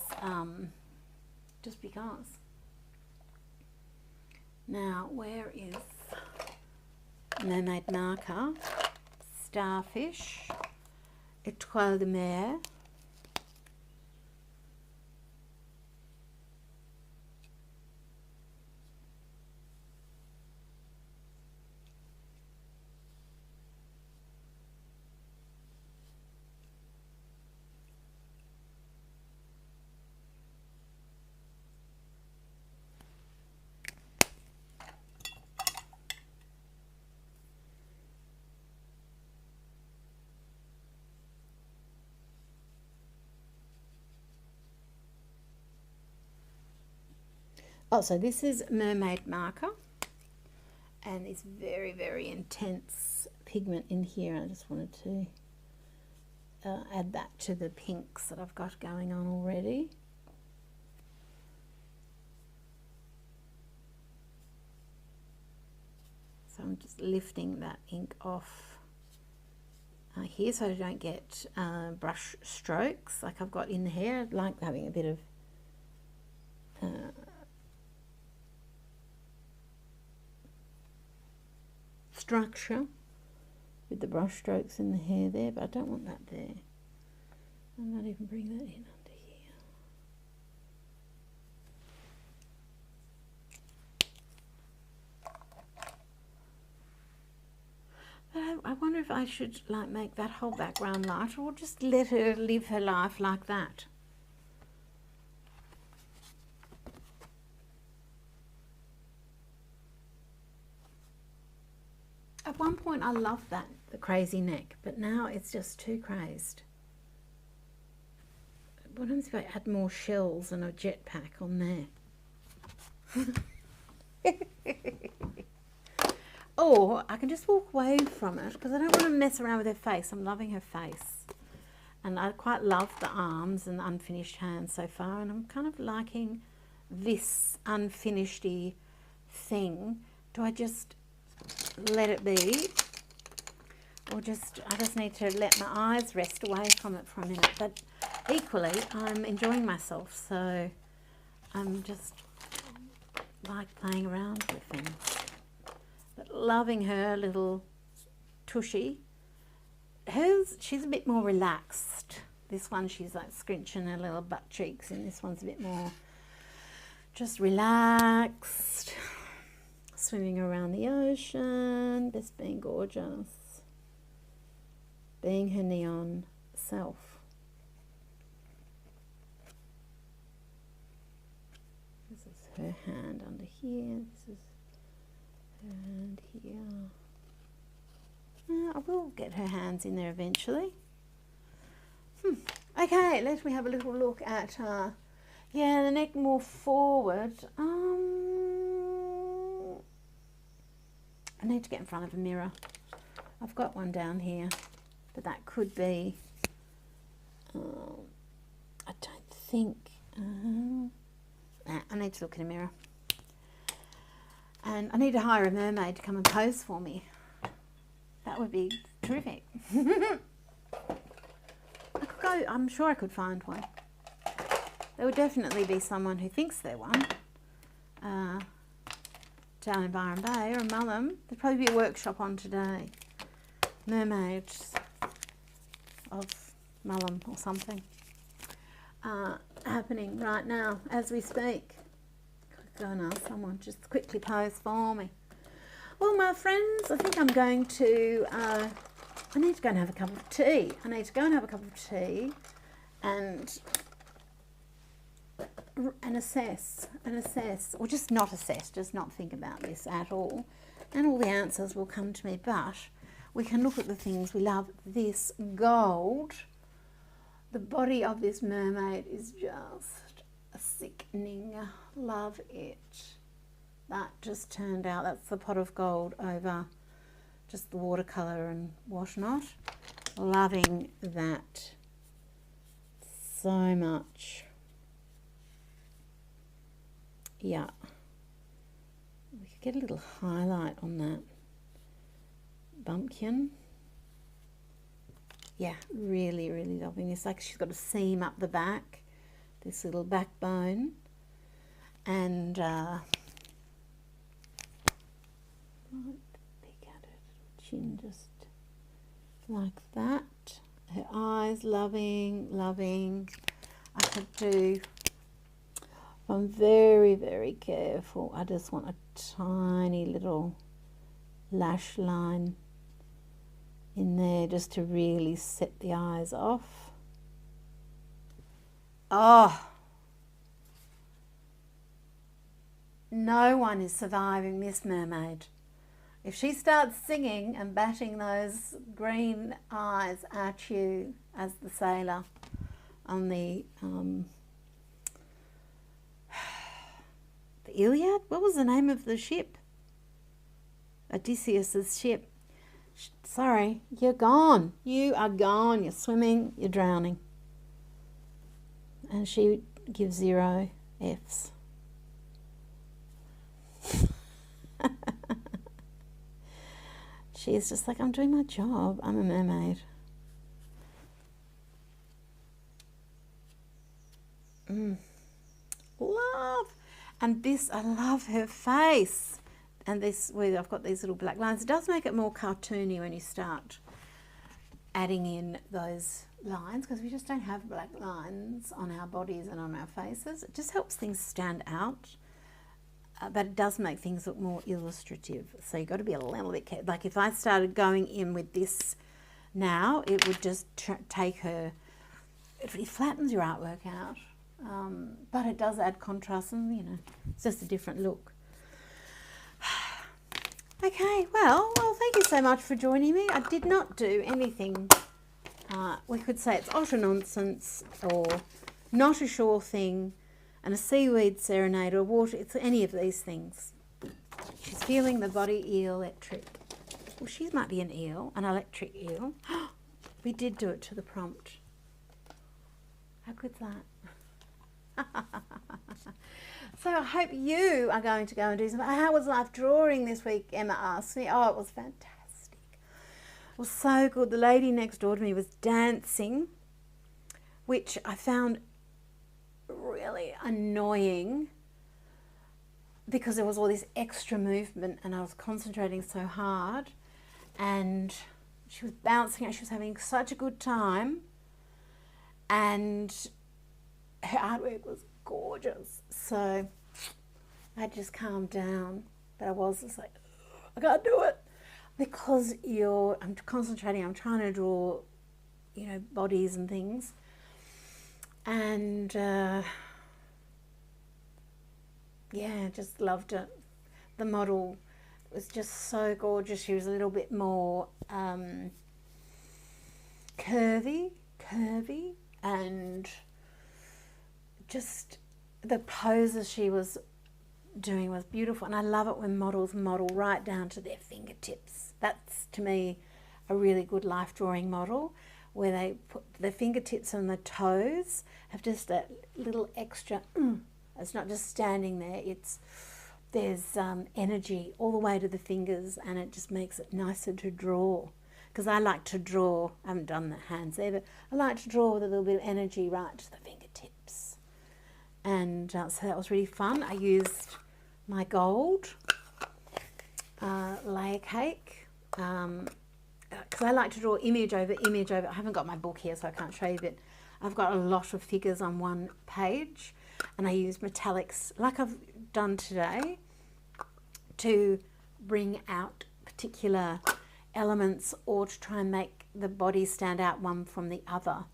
just because. Now, where is Mermaid marker? Starfish, Étoile de mer. Oh, so this is Mermaid marker, and it's very, very intense pigment in here. I just wanted to add that to the pinks that I've got going on already. So I'm just lifting that ink off here so I don't get brush strokes like I've got in the hair. I like having a bit of structure with the brush strokes in the hair there, but I don't want that there. I might even bring that in under here. But I wonder if I should like make that whole background lighter, or just let her live her life like that. At one point I loved that, the crazy neck, but now it's just too crazed. What happens if I add more shells and a jetpack on there? Or I can just walk away from it because I don't want to mess around with her face. I'm loving her face. And I quite love the arms and the unfinished hands so far, and I'm kind of liking this unfinished-y thing. Do I just let it be, or I just need to let my eyes rest away from it for a minute? But equally I'm enjoying myself, so I'm just like playing around with things, but loving her little tushy. She's a bit more relaxed. This one she's like scrunching her little butt cheeks, and this one's a bit more just relaxed, swimming around the ocean, just being gorgeous, being her neon self. This is her hand under here, this is her hand here. I will get her hands in there eventually. Okay, let me have a little look at yeah, the neck more forward. I need to get in front of a mirror. I've got one down here, but that could be, I don't think, I need to look in a mirror. And I need to hire a mermaid to come and pose for me. That would be terrific. I could go, I'm sure I could find one. There would definitely be someone who thinks they're one. Down in Byron Bay or in Mullum. There'd probably be a workshop on today. Mermaids of Mullum or something. Happening right now as we speak. Go and ask someone just quickly pose for me. Well, my friends, I think I'm going to, I need to go and have a cup of tea. I need to go and have a cup of tea and assess, or just not assess, just not think about this at all. And all the answers will come to me, but we can look at the things we love. This gold, the body of this mermaid is just sickening. Love it. That just turned out, that's the pot of gold over just the watercolour and whatnot. Loving that so much. Yeah. We could get a little highlight on that bumpkin. Yeah, really, really loving this. Like she's got a seam up the back, this little backbone. And peek at it, chin just like that. Her eyes, loving. I could do, I'm very, very careful. I just want a tiny little lash line in there just to really set the eyes off. Oh, no one is surviving this mermaid. If she starts singing and batting those green eyes at you as the sailor on the Iliad? What was the name of the ship? Odysseus's ship. Sorry, you're gone. You are gone. You're swimming, you're drowning. And she gives 0 Fs. She's just like, I'm doing my job. I'm a mermaid. Love. And this, I love her face. And this, where I've got these little black lines. It does make it more cartoony when you start adding in those lines, because we just don't have black lines on our bodies and on our faces. It just helps things stand out. But it does make things look more illustrative. So you've got to be a little bit careful. Like if I started going in with this now, it would just take her, it flattens your artwork out. But it does add contrast and, you know, it's just a different look. Okay, well, thank you so much for joining me. I did not do anything, we could say it's utter nonsense or not a sure thing, and a seaweed serenade or water, it's any of these things. She's feeling the body electric. Well, she might be an eel, an electric eel. We did do it to the prompt. How good's that? So I hope you are going to go and do something. How was life drawing this week? Emma asked me. Oh, it was fantastic. It was so good. The lady next door to me was dancing, which I found really annoying because there was all this extra movement and I was concentrating so hard, and she was bouncing and she was having such a good time, and her artwork was gorgeous. So I just calmed down, but I was just like, I can't do it, because I'm concentrating, I'm trying to draw, you know, bodies and things. And yeah, just loved it. The model was just so gorgeous. She was a little bit more curvy, and just the poses she was doing was beautiful. And I love it when models model right down to their fingertips. That's, to me, a really good life drawing model, where they put the fingertips and the toes have just that little extra, it's not just standing there, there's energy all the way to the fingers, and it just makes it nicer to draw. Because I like to draw, I haven't done the hands there, but I like to draw with a little bit of energy right to the fingertips. And so that was really fun. I used my gold layer cake, because I like to draw image over image over. I haven't got my book here, so I can't show you, but I've got a lot of figures on one page, and I use metallics like I've done today to bring out particular elements, or to try and make the body stand out one from the other.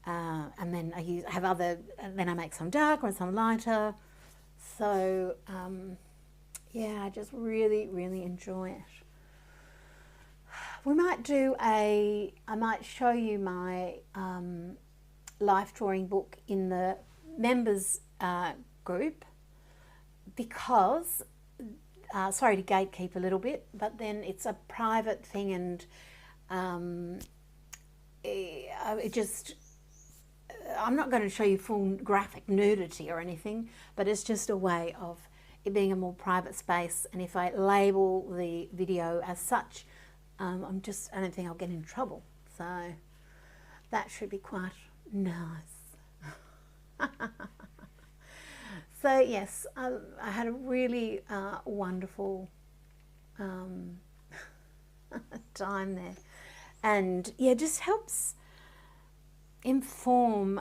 And then then I make some darker and some lighter. So yeah, I just really, really enjoy it. We might do I might show you my life drawing book in the members group, because, sorry to gatekeep a little bit, but then it's a private thing, and I'm not going to show you full graphic nudity or anything, but it's just a way of it being a more private space. And if I label the video as such, I don't think I'll get in trouble. So that should be quite nice. So yes, I had a really wonderful time there. And yeah, it just helps inform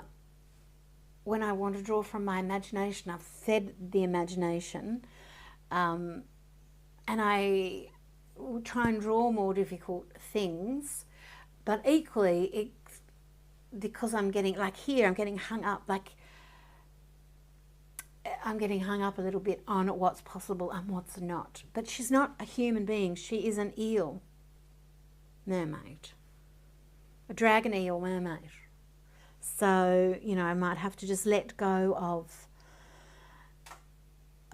when I want to draw from my imagination. I've fed the imagination, and I will try and draw more difficult things, but equally because I'm getting, like here, I'm getting hung up, I'm getting hung up a little bit on what's possible and what's not. But she's not a human being, she is an eel mermaid, a dragon eel mermaid. So, you know, I might have to just let go of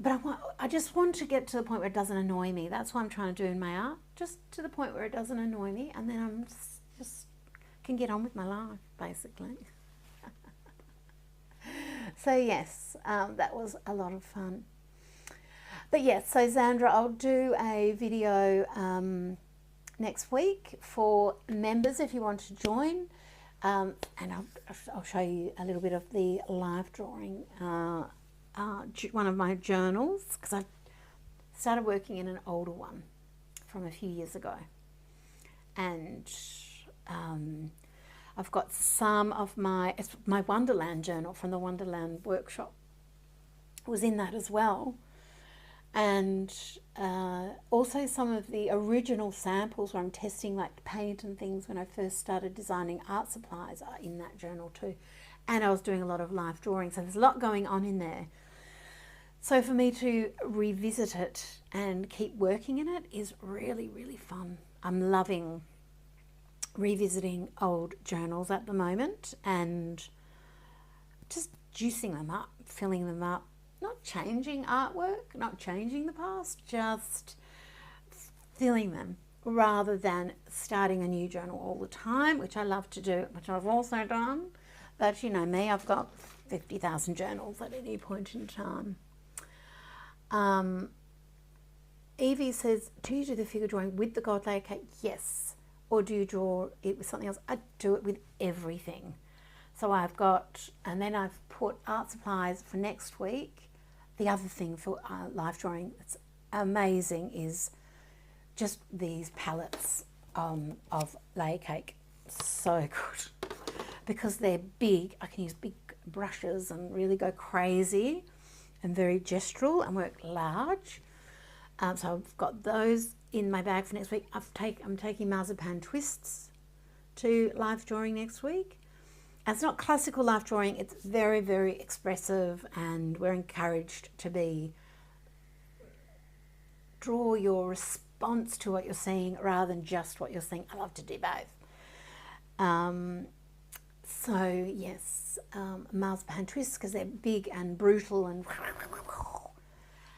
but I just want to get to the point where it doesn't annoy me. That's what I'm trying to do in my art, just to the point where it doesn't annoy me, and then I'm just can get on with my life, basically. So yes, that was a lot of fun. But yes, so Xandra, I'll do a video next week for members if you want to join, and I'll show you a little bit of the live drawing, one of my journals, because I started working in an older one from a few years ago, and I've got some of my Wonderland journal from the Wonderland workshop was in that as well. And also some of the original samples where I'm testing like paint and things when I first started designing art supplies are in that journal too. And I was doing a lot of live drawing, so there's a lot going on in there. So for me to revisit it and keep working in it is really, really fun. I'm loving revisiting old journals at the moment and just juicing them up, filling them up. Not changing artwork, not changing the past, just filling them rather than starting a new journal all the time, which I love to do, which I've also done. But you know me, I've got 50,000 journals at any point in time. Evie says, do you do the figure drawing with the gold layer cake? Yes. Or do you draw it with something else? I do it with everything. So I've got, and then I've put art supplies for next week. The other thing for live drawing that's amazing is just these palettes of layer cake. So good. Because they're big, I can use big brushes and really go crazy and very gestural and work large. So I've got those in my bag for next week. I'm taking marzipan twists to live drawing next week. It's not classical live drawing, it's very, very expressive, and we're encouraged to draw your response to what you're seeing rather than just what you're seeing. I love to do both. So yes, marzipan twists, because they're big and brutal, and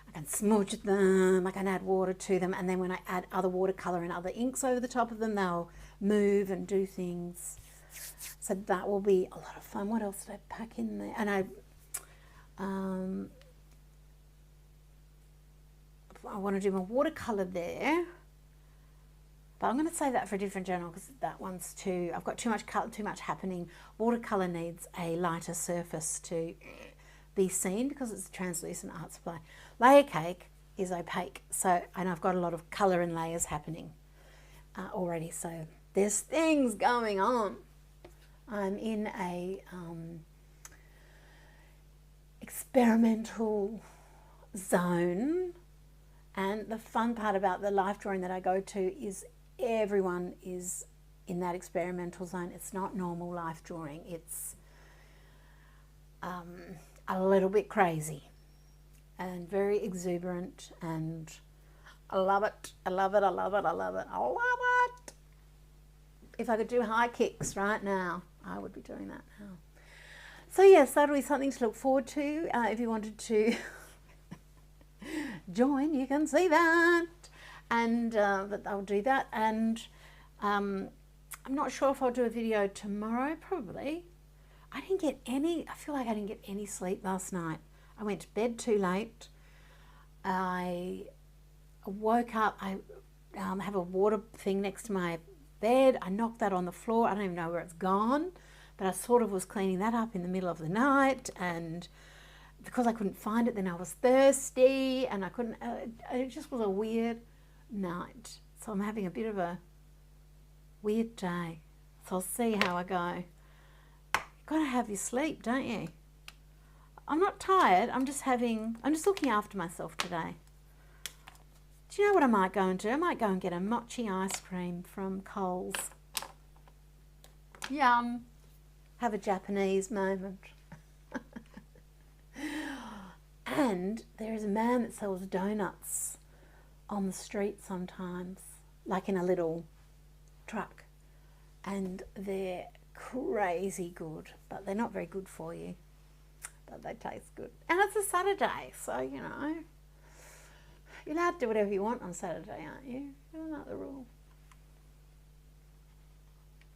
I can smudge them, I can add water to them, and then when I add other watercolour and other inks over the top of them, they'll move and do things. So that will be a lot of fun. What else did I pack in there? And I want to do my watercolour there, but I'm going to save that for a different journal because that one's too, I've got too much colour, too much happening. Watercolour needs a lighter surface to be seen because it's a translucent art supply. Layer cake is opaque, so, and I've got a lot of colour and layers happening already, so there's things going on. I'm in a experimental zone, and the fun part about the live drawing that I go to is everyone is in that experimental zone. It's not normal live drawing, it's a little bit crazy and very exuberant, and I love it. I love it. I love it. I love it. I love it. If I could do high kicks right now, I would be doing that now. So yes, that'll be something to look forward to. If you wanted to join, you can see that. And but I'll do that. And I'm not sure if I'll do a video tomorrow, probably. I feel like I didn't get any sleep last night. I went to bed too late. I woke up, I have a water thing next to my bed. I knocked that on the floor. I don't even know where it's gone, but I sort of was cleaning that up in the middle of the night, and because I couldn't find it, then I was thirsty and I couldn't, it just was a weird night. So I'm having a bit of a weird day. So I'll see how I go. You've got to have your sleep, don't you? I'm not tired, I'm just looking after myself today. Do you know what I might go and do? I might go and get a mochi ice cream from Coles. Yum. Have a Japanese moment. And there is a man that sells donuts on the street sometimes, like in a little truck. And they're crazy good, but they're not very good for you. but they taste good. And it's a Saturday, so, you know, you're allowed to do whatever you want on Saturday, aren't you? Isn't that the rule?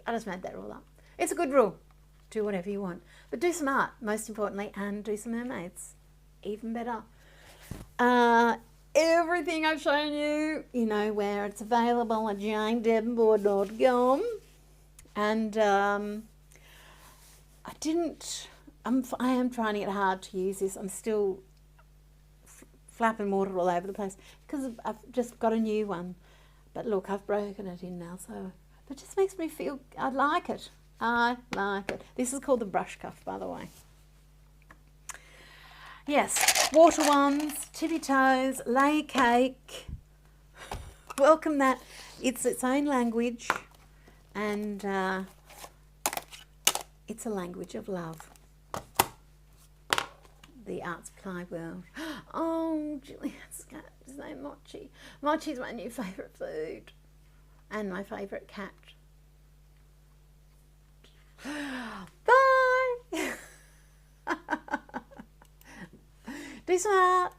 I just made that rule up. It's a good rule. Do whatever you want. But do some art, most importantly, and do some mermaids. Even better. Everything I've shown you, you know, where it's available at JaneDavenport.com. And I am trying to get hard to use this. I'm still flapping water all over the place because I've just got a new one. But look, I've broken it in now, so it just makes me feel, I like it. I like it. This is called the brush cuff, by the way. Yes, water ones, tippy toes, lay cake. Welcome that. It's its own language, and it's a language of love. The art supply world. Oh, Juliet's cat is named Mochi. Mochi's my new favourite food, and my favourite cat. Bye. Do some art.